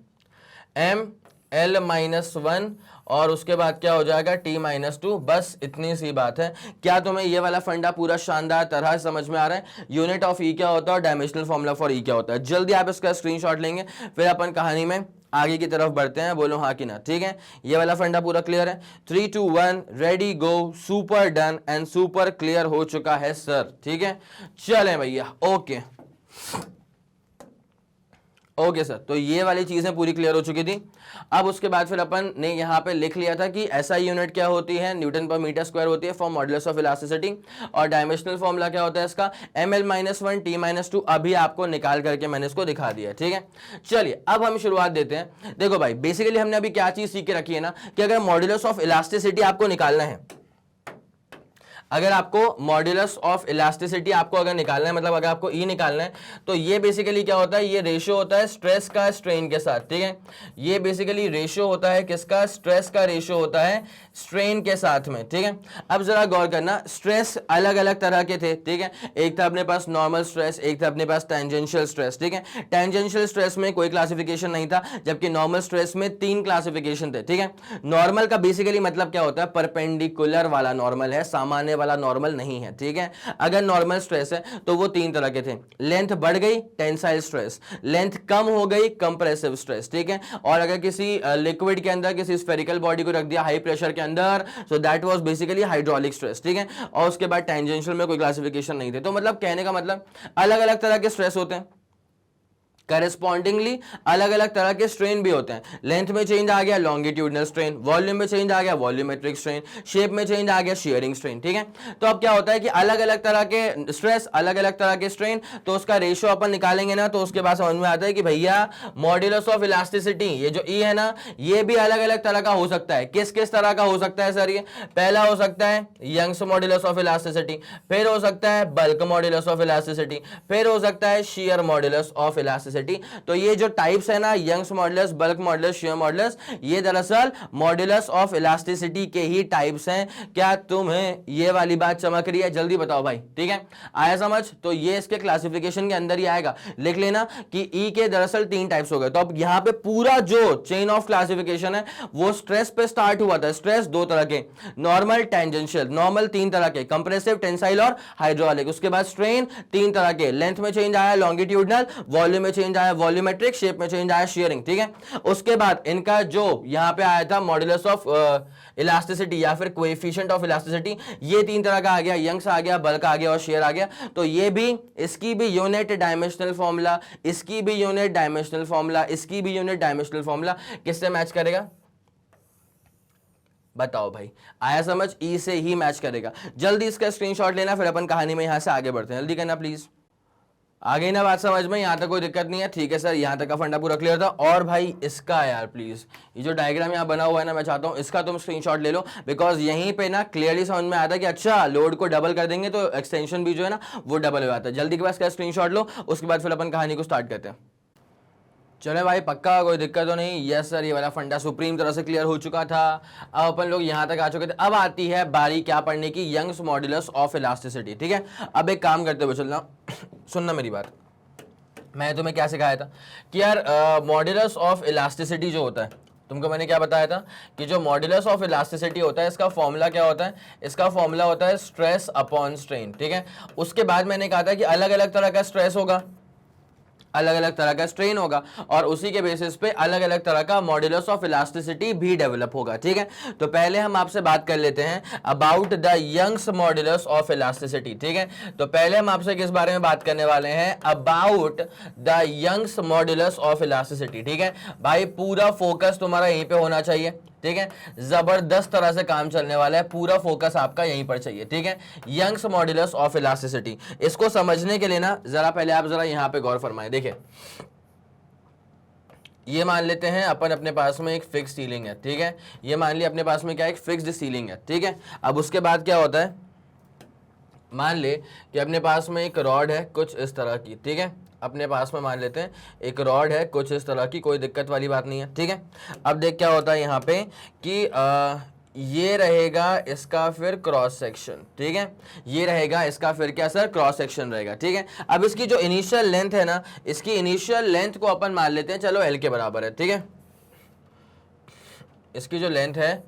ML-1 और उसके बाद क्या हो जाएगा? T-2। बस इतनी सी बात है। क्या तुम्हें ये वाला फंडा पूरा शानदार तरह समझ में आ रहा है? यूनिट ऑफ ई क्या होता है और डायमेंशनल फॉर्मूला फॉर ई क्या होता है? जल्दी आप इसका स्क्रीनशॉट लेंगे, फिर अपन कहानी में आगे की तरफ बढ़ते हैं। बोलो हाँ कि ना? ठीक है, ये वाला फंडा पूरा क्लियर है? 3, 2, 1 ready go. Super done and super clear हो चुका है सर। ठीक है, चलें भैया। ओके ओके सर, तो ये वाली चीजें पूरी क्लियर हो चुकी थी। अब उसके बाद फिर अपन ने यहाँ पे लिख लिया था कि एसआई यूनिट क्या होती है? न्यूटन पर मीटर स्क्वायर होती है फॉर मॉडुलस ऑफ इलास्टिसिटी। और डायमेंशनल फॉर्मूला क्या होता है इसका? ML-1 T-2। अभी आपको निकाल करके मैंने इसको दिखा दिया है। ठीक है, चलिए अब हम शुरुआत देते हैं। देखो भाई, बेसिकली हमने अभी क्या चीज सीख के रखी है ना, कि अगर मॉडुलस ऑफ इलास्टिसिटी आपको निकालना है, अगर आपको मॉड्यूलस ऑफ इलास्टिसिटी आपको अगर निकालना है, मतलब अगर आपको ई निकालना है, तो ये बेसिकली क्या होता है? ये रेशियो होता है स्ट्रेस का स्ट्रेन के साथ। ठीक है, ये बेसिकली रेशियो होता है किसका? स्ट्रेस का रेशियो होता है स्ट्रेन के साथ में। ठीक है, अब जरा गौर करना, स्ट्रेस अलग अलग तरह के थे। ठीक है, एक था अपने पास नॉर्मल स्ट्रेस, एक था अपने पास टेंजेंशियल स्ट्रेस। ठीक है, टेंजेंशियल स्ट्रेस में कोई क्लासिफिकेशन नहीं था, जबकि नॉर्मल स्ट्रेस में 3 क्लासिफिकेशन थे। ठीक है, नॉर्मल का बेसिकली मतलब क्या होता है? परपेंडिकुलर वाला नॉर्मल है, सामान्य वाला नॉर्मल नहीं है। ठीक है, अगर नॉर्मल स्ट्रेस है तो वो 3 तरह के थे। लेंथ बढ़ गई, टेंसाइल स्ट्रेस। लेंथ कम हो गई, कंप्रेसिव स्ट्रेस। ठीक है, और अगर किसी लिक्विड के अंदर किसी स्फेरिकल बॉडी को रख दिया हाई प्रेशर के अंदर, so that was basically hydraulic stress. ठीक है, और उसके बाद टेंजेंशियल में कोई क्लासिफिकेशन नहीं थे। तो मतलब कहने का मतलब अलग अलग तरह के स्ट्रेस होते हैं, करेस्पॉन्डिंगली अलग अलग तरह के स्ट्रेन भी होते हैं। लेंथ में चेंज आ गया लॉन्गिट्यूडनल स्ट्रेन, वॉल्यूम में चेंज आ गया वॉल्यूमेट्रिक स्ट्रेन, शेप में चेंज आ गया शेयरिंग स्ट्रेन। ठीक है, तो अब क्या होता है कि अलग अलग तरह के स्ट्रेस, अलग अलग तरह के स्ट्रेन, तो उसका रेशियो अपन निकालेंगे ना, तो उसके बाद समझ में आता है कि भैया मॉड्यूलस ऑफ इलास्टिसिटी, ये जो ई है ना, ये भी अलग अलग तरह का हो सकता है। किस किस तरह का हो सकता है सर? ये पहला हो सकता है यंग्स मॉड्यूलस ऑफ इलास्टिसिटी, फिर हो सकता है बल्क मॉड्यूलस ऑफ इलास्टिसिटी, फिर हो सकता है शेयर मॉड्यूलस ऑफ इलास्टिसिटी। तो ये जो टाइप्स है ना, Young's modulus, bulk modulus, shear modulus, ये दरअसल मॉड्यूलस ऑफ इलास्टिसिटी के ही टाइप्स हैं। क्या तुम्हें ये वाली बात चमक रही है? जल्दी बताओ भाई। ठीक है, आया समझ? तो ये इसके क्लासिफिकेशन के अंदर ही आएगा। लिख लेना कि ई के दरअसल 3 टाइप्स हो गए। तो अब यहां पे पूरा जो चेन ऑफ क्लासिफिकेशन है वो स्ट्रेस पे स्टार्ट हुआ था। स्ट्रेस 2 तरह के, नॉर्मल, टेंजेंशियल। नॉर्मल 3 तरह के, कंप्रेसिव, टेंसाइल और हाइड्रोलिक। उसके बाद स्ट्रेन 3 तरह के, लेंथ में चेंज आया लॉन्गिट्यूडनल, वॉल्यूम में चेंज आया वॉल्यूमेट्रिक, शेप में चेंज आया शेयरिंग। ठीक है, उसके बाद इनका जो यहां पे आया था मॉड्यूलस ऑफ इलास्टिसिटी या फिर कोएफिशिएंट ऑफ इलास्टिसिटी, ये 3 तरह का आ गया, यंग्स आ गया, बल्क आ गया और शेयर आ गया। तो ये भी, इसकी भी यूनिट डायमेंशनल फॉर्मूला, इसकी भी यूनिट डायमेंशनल फॉर्मूला, इसकी भी यूनिट डायमेंशनल फॉर्मूला किससे मैच करेगा? बताओ भाई, आया समझ? ई से ही मैच करेगा। जल्दी इसका स्क्रीनशॉट लेना, फिर अपन कहानी में यहां से आगे बढ़ते हैं। जल्दी करना प्लीज। आ गई ना बात समझ में? यहां तक कोई दिक्कत नहीं है? ठीक है सर, यहां तक का फंडा पूरा क्लियर था। और भाई इसका यार प्लीज, ये जो डायग्राम यहां बना हुआ है ना, मैं चाहता हूं इसका तुम स्क्रीनशॉट ले लो, बिकॉज यहीं पे ना क्लियरली समझ में आता है कि अच्छा लोड को डबल कर देंगे तो एक्सटेंशन भी जो है ना वो डबल हो जाता है। जल्दी के पास का स्क्रीनशॉट लो, उसके बाद फिर अपन कहानी को स्टार्ट करते हैं। चले भाई, पक्का कोई दिक्कत तो नहीं? यस सर, ये वाला फंडा सुप्रीम तरह से क्लियर हो चुका था। अब अपन लोग यहां तक आ चुके थे। अब आती है बारी क्या पढ़ने की? Young's modulus of elasticity. ठीक है, अब एक काम करते हुए चलना, सुनना मेरी बात। मैं तुम्हें क्या सिखाया था कि यार मॉड्यूलस ऑफ इलास्टिसिटी जो होता है, तुमको मैंने क्या बताया था कि जो मॉड्यूलस ऑफ इलास्टिसिटी होता है इसका फॉर्मूला क्या होता है, इसका फॉर्मूला होता है स्ट्रेस अपॉन स्ट्रेन, ठीक है। उसके बाद मैंने कहा था कि अलग अलग तरह का स्ट्रेस होगा, अलग अलग तरह का स्ट्रेन होगा, और उसी के बेसिस पे अलग अलग तरह का मॉड्यूलस ऑफ इलास्टिसिटी भी डेवलप होगा, ठीक है। तो पहले हम आपसे बात कर लेते हैं about the Young's modulus of elasticity, ठीक है। तो पहले हम आपसे किस बारे में बात करने वाले हैं, about the Young's modulus of elasticity, ठीक है। भाई पूरा फोकस तुम्हारा यहीं पे होना चाहिए, ठीक है। जबरदस्त तरह से काम चलने वाला है, पूरा फोकस आपका यहीं पर चाहिए, ठीक है। यंग्स मॉड्यूलस ऑफ इलास्टिसिटी, इसको समझने के लिए ना जरा पहले आप जरा यहां पे गौर फरमाएं। देखिए ये मान लेते हैं अपन अपने पास में एक फिक्स सीलिंग है, ठीक है। ये मान लिया अपने पास में क्या एक फिक्स्ड सीलिंग है, ठीक है। अब उसके बाद क्या होता है, मान ले कि अपने पास में एक रॉड है कुछ इस तरह की, ठीक है। अपने पास में मान लेते हैं एक रॉड है कुछ इस तरह की, कोई दिक्कत वाली बात नहीं है, ठीक है। अब देख क्या होता है यहाँ पे कि ये रहेगा इसका फिर क्रॉस सेक्शन, ठीक है। ये रहेगा इसका फिर क्या सर, क्रॉस सेक्शन रहेगा, ठीक है। अब इसकी जो इनिशियल लेंथ है ना, इसकी इनिशियल लेंथ को अपन मान लेते हैं चलो एल के बराबर है, ठीक है। इसकी जो लेंथ है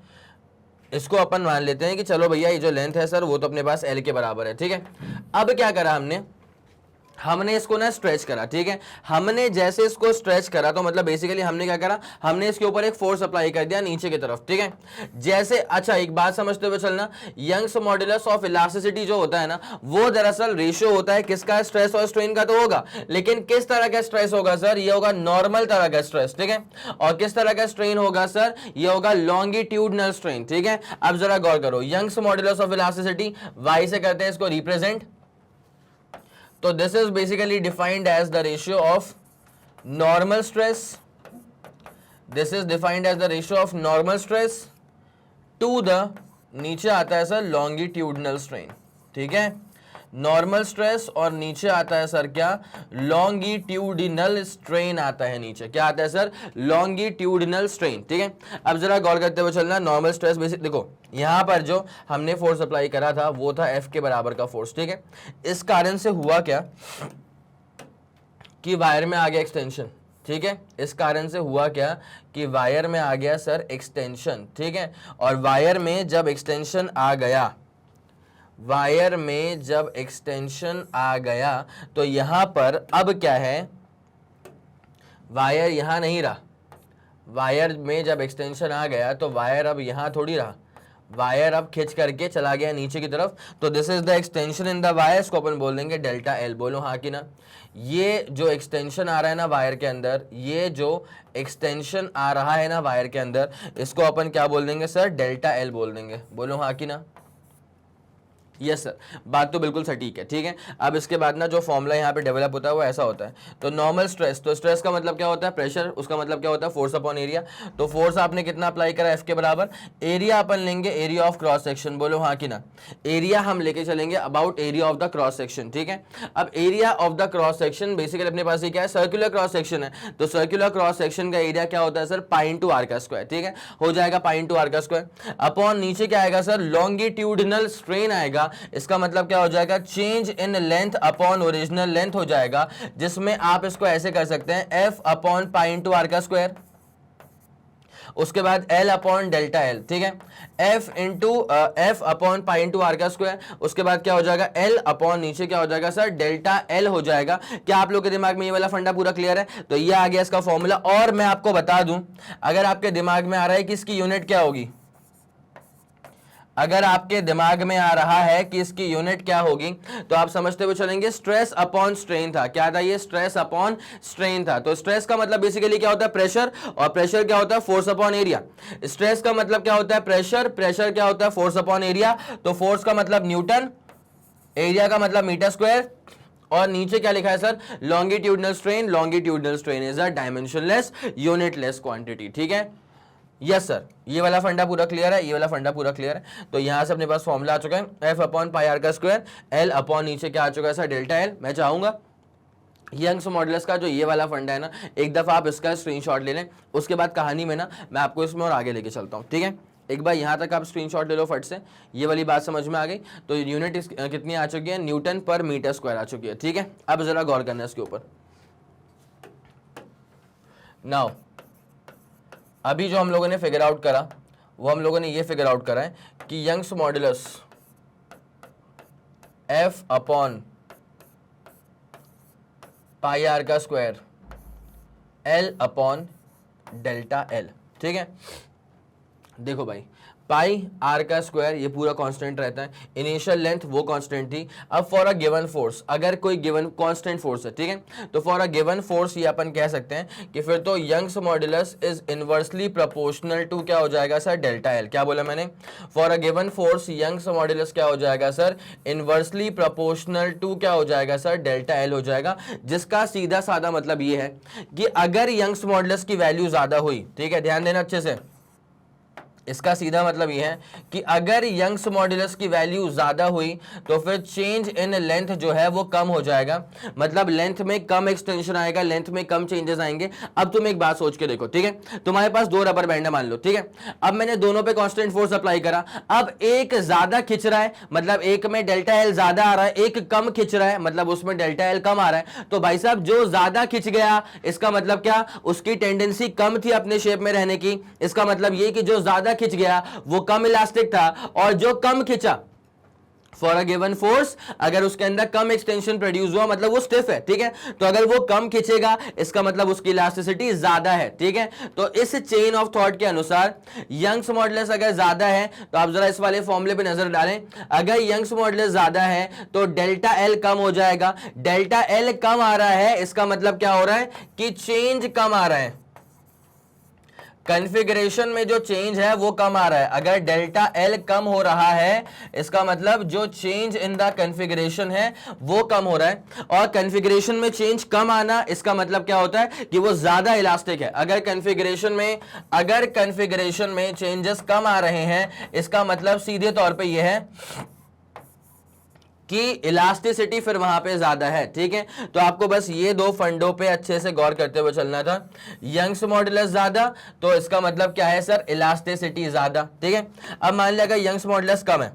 इसको अपन मान लेते हैं कि चलो भैया ये जो लेंथ है सर वो तो अपने पास एल के बराबर है, ठीक है। अब क्या करा हमने इसको ना स्ट्रेच करा, ठीक है। हमने जैसे इसको स्ट्रेच करा तो मतलब बेसिकली हमने क्या करा, हमने इसके ऊपर एक फोर्स अप्लाई कर दिया नीचे की तरफ, ठीक है। जैसे अच्छा एक बात समझते हुए चलना, यंग्स मॉड्यूलस ऑफ इलास्टिसिटी जो होता है ना वो दरअसल रेशियो होता है किसका, स्ट्रेस और स्ट्रेन का तो होगा, लेकिन किस तरह का स्ट्रेस होगा सर, ये होगा नॉर्मल तरह का स्ट्रेस, ठीक है। और किस तरह का स्ट्रेन होगा सर, ये होगा लॉन्गिट्यूडनल स्ट्रेन, ठीक है। अब जरा गौर करो, Young's modulus of elasticity Y से करते हैं इसको रिप्रेजेंट, तो this is basically defined as the ratio of normal stress, this is defined as the ratio of normal stress to the, नीचे आता है सर लॉन्गिट्यूडनल स्ट्रेन, ठीक है। नॉर्मल स्ट्रेस और नीचे आता है सर क्या, लॉन्गिट्यूडिनल स्ट्रेन आता है नीचे, क्या आता है सर, लॉन्गिट्यूडिनल स्ट्रेन, ठीक है। अब जरा गौर करते हुए चलना, नॉर्मल स्ट्रेस बेसिक देखो यहां पर जो हमने फोर्स अप्लाई करा था वो था एफ के बराबर का फोर्स, ठीक है। इस कारण से हुआ क्या कि वायर में आ गया एक्सटेंशन, ठीक है। इस कारण से हुआ क्या कि वायर में आ गया सर एक्सटेंशन, ठीक है। और वायर में जब एक्सटेंशन आ गया, वायर में जब एक्सटेंशन आ गया तो यहां पर अब क्या है, वायर यहां नहीं रहा, वायर में जब एक्सटेंशन आ गया तो वायर अब यहां थोड़ी रहा, वायर अब खिंच करके चला गया नीचे की तरफ, तो this is the extension in the wire, इसको अपन बोल देंगे डेल्टा एल, बोलो हाँ कि ना। ये जो एक्सटेंशन आ रहा है ना वायर के अंदर, ये जो एक्सटेंशन आ रहा है ना वायर के अंदर, इसको अपन क्या बोल देंगे सर, डेल्टा एल बोल देंगे, बोलो हाँ कि ना। यस सर, बात तो बिल्कुल सटीक है, ठीक है। अब इसके बाद ना जो फॉर्मूला यहाँ पे डेवलप होता है वो ऐसा होता है, तो नॉर्मल स्ट्रेस, तो स्ट्रेस का मतलब क्या होता है, प्रेशर, उसका मतलब क्या होता है, फोर्स अपॉन एरिया। तो फोर्स आपने कितना अप्लाई करा, एफ के बराबर, एरिया अपन लेंगे एरिया ऑफ क्रॉस सेक्शन, बोलो हाँ कि ना। एरिया हम लेके चलेंगे about area of the cross section, ठीक है। अब area of the cross section basically अपने पास ये क्या है, सर्कुलर क्रॉस सेक्शन है, तो सर्कुलर क्रॉस सेक्शन का एरिया क्या होता है सर, पाई इंटू आर का स्क्वायर, ठीक है। हो जाएगा पाई इंटू आर का स्क्वायर अपॉन नीचे क्या आएगा सर, लॉन्गिट्यूडिनल स्ट्रेन आएगा, इसका मतलब क्या हो जाएगा, change in length upon original length हो जाएगा, जिसमें आप इसको ऐसे कर सकते हैं F upon pi into are का स्क्वायर, उसके बाद एल अपॉन डेल्टा एल, ठीक है। F upon pi into are का स्क्वायर, उसके बाद क्या हो जाएगा, एल अपॉन नीचे क्या हो जाएगा सर, डेल्टा एल हो जाएगा। क्या आप लोग के दिमाग में ये वाला फंडा पूरा क्लियर है? तो ये आ गया इसका फॉर्मूला। और मैं आपको बता दूं, अगर आपके दिमाग में आ रहा है कि इसकी यूनिट क्या होगी, अगर आपके दिमाग में आ रहा है कि इसकी यूनिट क्या होगी, तो आप समझते हुए चलेंगे स्ट्रेस अपॉन स्ट्रेन था। क्या था ये, स्ट्रेस अपॉन स्ट्रेन था। तो स्ट्रेस का मतलब बेसिकली क्या होता है, प्रेशर, और प्रेशर क्या होता है, फोर्स अपॉन एरिया। स्ट्रेस का मतलब क्या होता है, प्रेशर, प्रेशर क्या होता है, फोर्स अपॉन एरिया। तो फोर्स का मतलब न्यूटन, एरिया का मतलब मीटर स्क्वायर, और नीचे क्या लिखा है sir, longitudinal strain. Longitudinal strain is a dimensionless unitless quantity, ठीक है। यस सर, ये वाला फंडा पूरा क्लियर है, ये वाला फंडा पूरा क्लियर है। तो यहां से अपने पास फॉर्मूला आ चुका है, एफ अपॉन पाई आर का स्क्वायर, एल अपॉन नीचे क्या आ चुका है सर, डेल्टा एल। मैं चाहूंगा यंग्स मॉडुलस का जो ये वाला फंडा है ना, एक दफा आप इसका स्क्रीनशॉट ले लें, उसके बाद कहानी में ना मैं आपको इसमें और आगे लेके चलता हूँ, ठीक है। एक बार यहाँ तक आप स्क्रीनशॉट ले लो फट से, ये वाली बात समझ में आ गई। तो यूनिट कितनी आ चुकी है, न्यूटन पर मीटर स्क्वायर आ चुकी है, ठीक है। अब जरा गौर करना है इसके ऊपर। नाउ अभी जो हम लोगों ने फिगर आउट करा वो हम लोगों ने ये फिगर आउट करा है कि Young's modulus F upon pi are का square L upon delta L. ठीक है, देखो भाई पाई आर का स्क्वायर ये पूरा कांस्टेंट रहता है, इनिशियल लेंथ वो कांस्टेंट थी। अब फॉर अ गिवन फोर्स, अगर कोई गिवन कांस्टेंट फोर्स है, ठीक है, तो फॉर अ गिवन फोर्स ये अपन कह सकते हैं कि फिर तो Young's modulus is inversely proportional to क्या हो जाएगा सर, डेल्टा एल। क्या बोला मैंने, for a given force Young's modulus क्या हो जाएगा सर, इनवर्सली प्रोपोर्शनल टू क्या हो जाएगा सर, डेल्टा एल हो जाएगा। जिसका सीधा साधा मतलब ये है कि अगर यंग्स मॉड्यूलस की वैल्यू ज्यादा हुई, ठीक है, ध्यान देना अच्छे से, इसका सीधा मतलब यह है कि अगर यंग्स मॉड्यूलस की वैल्यू ज्यादा हुई तो फिर चेंज इन लेंथ जो है वो कम हो जाएगा, मतलब लेंथ में कम एक्सटेंशन आएगा, लेंथ में कम चेंजेस आएंगे। अब तुम एक बात सोच के देखो, ठीक है, तुम्हारे पास दो रबर बैंड है मान लो, ठीक है, अब मैंने दोनों पे कांस्टेंट फोर्स अप्लाई करा, अब एक ज्यादा खिंच रहा है, मतलब एक में डेल्टा एल ज्यादा आ रहा है, एक कम खिंच रहा है, मतलब उसमें डेल्टा एल कम आ रहा है। तो भाई साहब जो ज्यादा खिंच गया इसका मतलब क्या, उसकी टेंडेंसी कम थी अपने शेप में रहने की, इसका मतलब ये कि जो ज्यादा खिंच गया वो कम इलास्टिक था, और जो कम खिंचा फॉर अ गिवन फोर्स अगर उसके अंदर कम एक्सटेंशन प्रोड्यूस हुआ मतलब वो स्टिफ है, ठीक है, तो अगर वो कम खिंचेगा इसका मतलब उसकी इलास्टिसिटी ज्यादा है, ठीक है। तो इस चेन ऑफ थॉट के अनुसार यंग्स मॉड्यूलस अगर ज्यादा है तो आप जरा इस वाले फॉर्मूले पे नजर डालें, अगर यंग्स मॉड्यूलस ज्यादा है तो डेल्टा एल कम हो जाएगा, डेल्टा एल कम आ रहा है इसका मतलब क्या हो रहा है कि चेंज कम आ रहा है, कॉन्फ़िगरेशन में जो चेंज है वो कम आ रहा है। अगर डेल्टा एल कम हो रहा है इसका मतलब जो चेंज इन द कॉन्फ़िगरेशन है वो कम हो रहा है, और कॉन्फ़िगरेशन में चेंज कम आना इसका मतलब क्या होता है कि वो ज्यादा इलास्टिक है। अगर कॉन्फ़िगरेशन में चेंजेस कम आ रहे हैं इसका मतलब सीधे तौर पे ये है कि इलास्टिसिटी फिर वहां पे ज्यादा है, ठीक है। तो आपको बस ये दो फंडों पे अच्छे से गौर करते हुए चलना था। यंग्स मॉड्यूलस ज्यादा तो इसका मतलब क्या है सर, इलास्टिसिटी ज्यादा, ठीक है। अब मान लिया अगर यंग्स मॉड्यूलस कम है,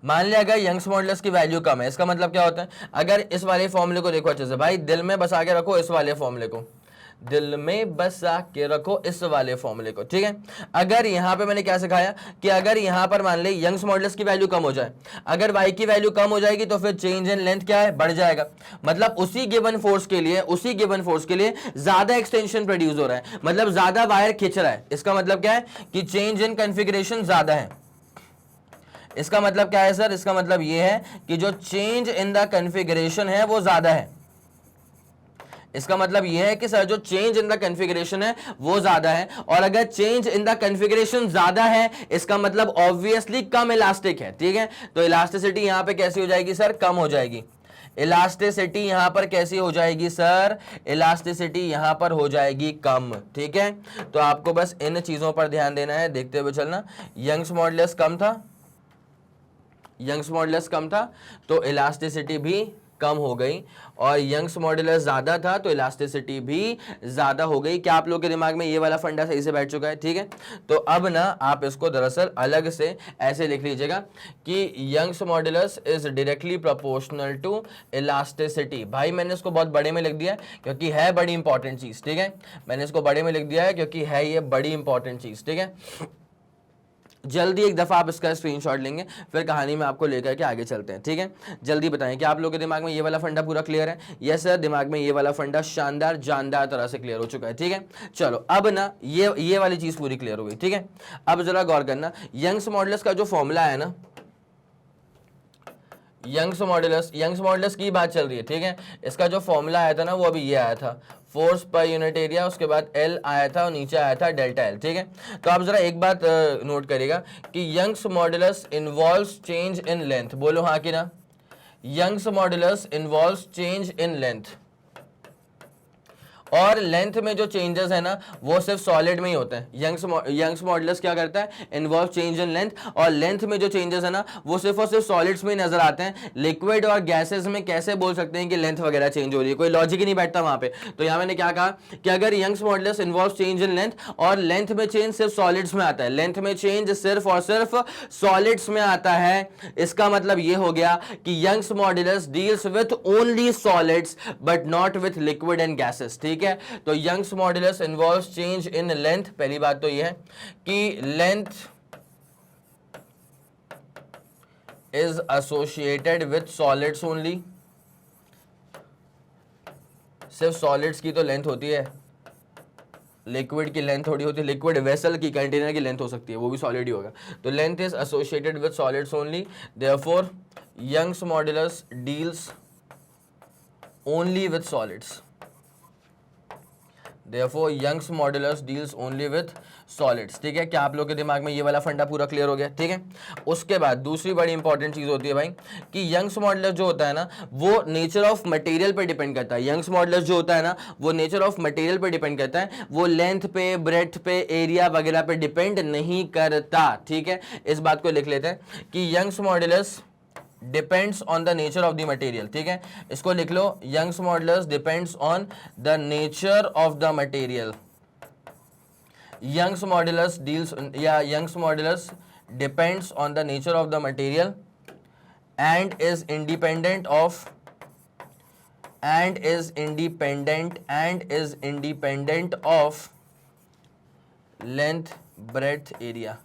मान लिया अगर यंग्स मॉड्यूलस की वैल्यू कम है, इसका मतलब क्या होता है, अगर इस वाले फॉर्मूले को देखो अच्छे से भाई, दिल में बसा के रखो, इस वाले फॉर्मूले को दिल में बसा के रखो, इस वाले फॉर्मूले को, ठीक है। अगर यहां पे मैंने क्या सिखाया कि अगर यहां पर मान ले यंग्स मॉड्यूलस की वैल्यू कम हो जाए, अगर y की वैल्यू कम हो जाएगी तो फिर चेंज इन लेंथ क्या है, बढ़ जाएगा, मतलब उसी गिवन फोर्स के लिए ज्यादा एक्सटेंशन प्रोड्यूस हो रहा है, मतलब ज्यादा वायर खिंच रहा है, इसका मतलब क्या है कि चेंज इन कॉन्फ़िगरेशन ज्यादा है। इसका मतलब क्या है सर, इसका मतलब यह है कि जो चेंज इन द कॉन्फ़िगरेशन है वो ज्यादा है। इसका मतलब यह है कि सर जो चेंज इन द कॉन्फ़िगरेशन है वो ज्यादा है, और अगर चेंज इन द कॉन्फ़िगरेशन ज्यादा है इसका मतलब ऑब्वियसली कम इलास्टिक है, ठीक है। तो इलास्टिसिटी यहां पे कैसी हो जाएगी सर, कम हो जाएगी। इलास्टिसिटी यहां पर कैसी हो जाएगी सर, इलास्टिसिटी यहां पर हो जाएगी कम, ठीक है। तो आपको बस इन चीजों पर ध्यान देना है, देखते हुए चलना। यंग्स मॉड्यूलस कम था तो इलास्टिसिटी भी कम हो गई, और यंग्स मॉड्यूलस ज्यादा था तो इलास्टिसिटी भी ज्यादा हो गई। क्या आप लोगों के दिमाग में ये वाला फंडा सही से बैठ चुका है, ठीक है। तो अब ना आप इसको दरअसल अलग से ऐसे लिख लीजिएगा कि Young's modulus is directly proportional to elasticity. भाई मैंने इसको बहुत बड़े में लिख दिया क्योंकि है बड़ी इंपॉर्टेंट चीज, ठीक है, मैंने इसको बड़े में लिख दिया है क्योंकि है ये बड़ी इंपॉर्टेंट चीज, ठीक है। जल्दी एक दफा आप इसका स्क्रीनशॉट लेंगे, फिर कहानी में आपको लेकर के आगे चलते हैं, ठीक है। जल्दी बताएं कि आप लोगों के दिमाग में ये वाला फंडा पूरा क्लियर है? यस सर, दिमाग में ये वाला फंडा शानदार जानदार तरह से क्लियर हो चुका है, ठीक है। चलो अब ना ये वाली चीज पूरी क्लियर हो गई, ठीक है। अब जरा गौर करना, यंग्स मॉड्यूलस का जो फॉर्मूला है ना, यंग्स मॉड्यूलस की बात चल रही है, ठीक है। इसका जो फॉर्मूला आया था ना वो अभी ये आया था, फोर्स पर यूनिट एरिया, उसके बाद एल आया था और नीचे आया था डेल्टा एल, ठीक है। तो आप जरा एक बात नोट करिएगा कि Young's modulus involves change in length, बोलो हाँ कि ना। Young's modulus involves change in length, और लेंथ में जो चेंजेस है ना वो सिर्फ सॉलिड में ही होते हैं। यंग्स मॉड्यूलस क्या करता है, इन्वॉल्व चेंज इन लेंथ, और लेंथ में जो चेंजेस है ना वो सिर्फ और सिर्फ सॉलिड्स में ही नजर आते हैं। लिक्विड और गैसेस में कैसे बोल सकते हैं कि लेंथ वगैरह चेंज हो रही है, कोई लॉजिक ही नहीं बैठता वहां पे। तो यहां मैंने क्या कहा कि अगर Young's modulus involve change in length, और लेंथ में चेंज सिर्फ सॉलिड्स में आता है, लेंथ में चेंज सिर्फ और सिर्फ सॉलिड्स में आता है, इसका मतलब ये हो गया कि Young's modulus deals with only solids but not with liquid and gases, ठीक है। ठीक है। तो Young's modulus involves change in length, पहली बात तो यह है कि length is associated with solids only, सिर्फ सॉलिड्स की तो लेंथ होती है, लिक्विड की लेंथ थोड़ी होती है, लिक्विड वेसल की, कंटेनर की लेंथ हो सकती है, वो भी सॉलिड ही होगा। तो length is associated with solids only, therefore Young's modulus deals only with solids, therefore Young's modulus deals only with solids. ठीक है, क्या आप लोग के दिमाग में ये वाला फंडा पूरा क्लियर हो गया? ठीक है। उसके बाद दूसरी बड़ी इंपॉर्टेंट चीज होती है भाई कि यंग्स मॉड्यूलस जो होता है ना वो नेचर ऑफ मटेरियल पे डिपेंड करता है। यंग्स मॉड्यूलस जो होता है ना वो नेचर ऑफ मटेरियल पे डिपेंड करता है, वो लेंथ पे, ब्रेड्थ पे, एरिया वगैरह पे डिपेंड नहीं करता। ठीक है, इस बात को लिख लेते हैं कि Young's modulus depends on the nature of the material. ठीक है, इसको लिख लो, Young's modulus depends on the nature of the material. Young's modulus deals या Young's modulus depends on the nature of the material and is independent of length, breadth, area.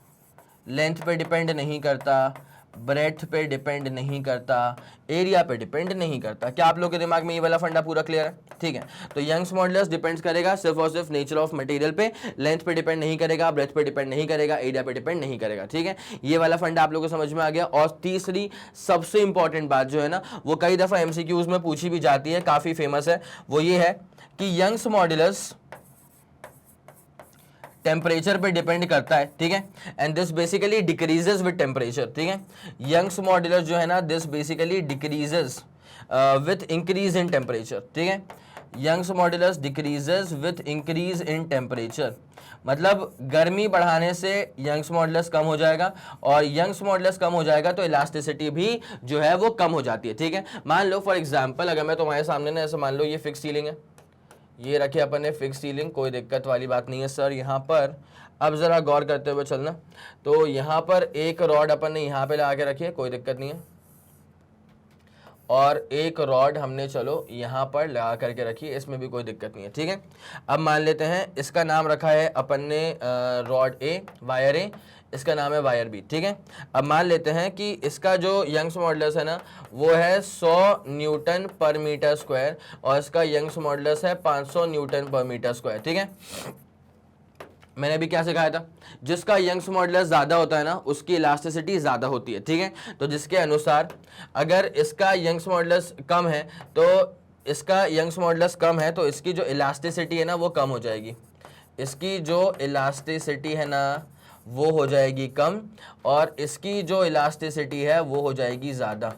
Length पे depend नहीं करता, breadth पे depend नहीं करता, area पे depend नहीं करता। क्या आप लोग के दिमाग में ये वाला फंडा पूरा क्लियर है? ठीक है, तो यंग्स मॉड्यूलस डिपेंड्स करेगा सिर्फ और सिर्फ नेचर ऑफ मटेरियल पे, लेंथ पे डिपेंड नहीं करेगा, ब्रेड्थ पे डिपेंड नहीं करेगा, एरिया पे डिपेंड नहीं करेगा। ठीक है, ये वाला फंडा आप लोगों को समझ में आ गया। और तीसरी सबसे इंपॉर्टेंट बात जो है ना वो कई दफा एमसीक्यूज में पूछी भी जाती है, काफी फेमस है, वो ये है कि यंग्स मॉड्यूलस टेम्परेचर पे डिपेंड करता है। ठीक है, and this basically decreases with temperature. ठीक है, यंग्स मॉड्यूलस जो है ना this basically decreases with increase in temperature. ठीक है, Young's modulus decreases with increase in temperature, मतलब गर्मी बढ़ाने से यंग्स मॉड्यूलस कम हो जाएगा, और यंग्स मॉड्यूलस कम हो जाएगा तो इलास्टिसिटी भी जो है वो कम हो जाती है। ठीक है, मान लो फॉर एग्जांपल अगर मैं तुम्हारे सामने ना ऐसे मान लो ये फिक्स सीलिंग है, ये रखे अपन ने फिक्स सीलिंग, कोई दिक्कत वाली बात नहीं है सर। यहाँ पर अब ज़रा गौर करते हुए चलना, तो यहाँ पर एक रॉड अपन ने यहाँ पे लगा के रखी है, कोई दिक्कत नहीं है, और एक रॉड हमने चलो यहाँ पर लगा करके रखी है, इसमें भी कोई दिक्कत नहीं है। ठीक है, अब मान लेते हैं इसका नाम रखा है अपन ने रॉड ए, वायर ए, इसका नाम है वायर बी। ठीक है, अब मान लेते हैं कि इसका जो यंग्स मॉड्यूलस है ना वो है 100 न्यूटन पर मीटर स्क्वायर, और इसका यंग्स मॉड्यूलस है 500 न्यूटन पर मीटर स्क्वायर। ठीक है, मैंने भी क्या सिखाया था, जिसका यंग्स मॉड्यूलस ज़्यादा होता है ना उसकी इलास्टिसिटी ज़्यादा होती है। ठीक है, तो जिसके अनुसार अगर इसका यंग्स मॉड्यूलस कम है तो इसका यंग्स मॉड्यूलस कम है तो इसकी जो इलास्टिसिटी है ना वो कम हो जाएगी, इसकी जो इलास्टिसिटी है ना वो हो जाएगी कम, और इसकी जो इलास्टिसिटी है वो हो जाएगी ज़्यादा।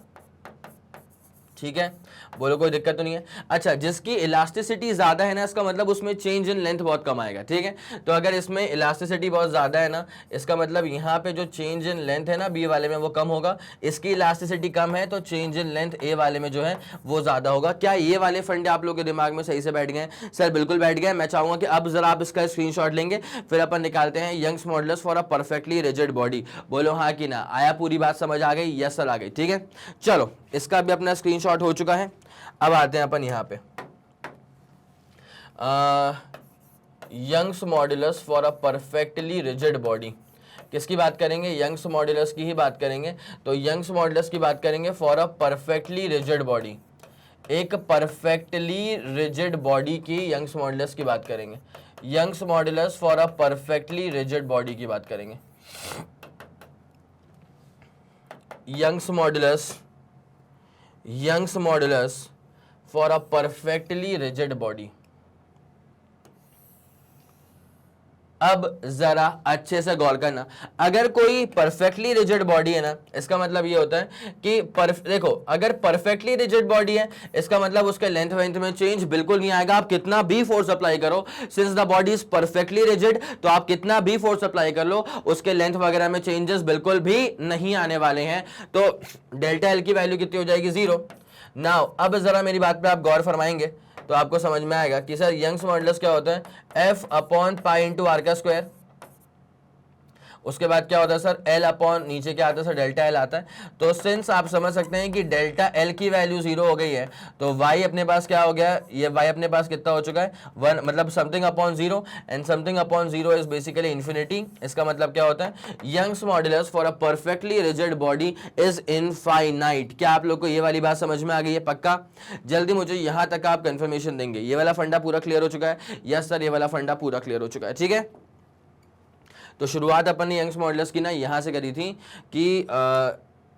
ठीक है, बोलो कोई दिक्कत तो नहीं है? अच्छा, जिसकी इलास्टिसिटी ज़्यादा है ना इसका मतलब उसमें चेंज इन लेंथ बहुत कम आएगा। ठीक है, तो अगर इसमें इलास्टिसिटी बहुत ज़्यादा है ना इसका मतलब यहाँ पे जो चेंज इन लेंथ है ना बी वाले में वो कम होगा, इसकी इलास्टिसिटी कम है तो चेंज इन लेंथ ए वाले में जो है वो ज़्यादा होगा। क्या ये वाले फंडे आप लोगों के दिमाग में सही से बैठ गए? सर बिल्कुल बैठ गए। मैं चाहूँगा कि अब ज़रा आप इसका स्क्रीन लेंगे, फिर अपन निकालते हैं Young's modulus for a perfectly rigid body. बोलो हाँ कि ना, आया पूरी बात समझ आ गई? यस सर आ गई। ठीक है, चलो इसका भी अपना स्क्रीनशॉट हो चुका है। अब आते हैं अपन यहाँ पे Young's modulus for a perfectly rigid body. किसकी बात करेंगे? यंग्स मॉड्यूलस की ही बात करेंगे। तो यंग्स मॉड्यूलस की बात करेंगे for a perfectly rigid body, एक परफेक्टली रिजिड बॉडी की यंग्स मॉड्यूलस की बात करेंगे। Young's modulus for a perfectly rigid body की बात करेंगे। Young's modulus for a perfectly rigid body. अब जरा अच्छे से गौर करना, अगर कोई परफेक्टली रिजिड बॉडी है ना इसका मतलब ये होता है कि देखो अगर परफेक्टली रिजिड बॉडी है इसका मतलब उसके लेंथ वेंथ में चेंज बिल्कुल नहीं आएगा। आप कितना भी फोर्स अप्लाई करो, since the body is perfectly rigid, तो आप कितना भी फोर्स अप्लाई कर लो उसके लेंथ वगैरह में चेंजेस बिल्कुल भी नहीं आने वाले हैं। तो डेल्टा एल की वैल्यू कितनी हो जाएगी? 0। नाउ अब जरा मेरी बात पे आप गौर फरमाएंगे तो आपको समझ में आएगा कि सर यंग्स मॉड्यूलस क्या होता है? F upon pi into are का स्क्वायर, उसके बाद क्या होता है सर, एल अपॉन नीचे क्या आता है सर, डेल्टा एल आता है। तो सिंस आप समझ सकते हैं कि डेल्टा एल की वैल्यू 0 हो गई है, तो वाई अपने पास क्या हो गया, ये वाई अपने पास कितना हो चुका है 1, मतलब something upon 0, and something upon 0 is basically infinity. इसका मतलब क्या होता है, Young's modulus for a perfectly rigid body is infinite. क्या आप लोग को ये वाली बात समझ में आ गई है? पक्का? जल्दी मुझे यहां तक आप कंफर्मेशन देंगे, ये वाला फंडा पूरा क्लियर हो चुका है? यस सर, ये वाला फंडा पूरा क्लियर हो चुका है। ठीक है, तो शुरुआत अपन ने यंग्स मॉडुलस की ना यहां से करी थी कि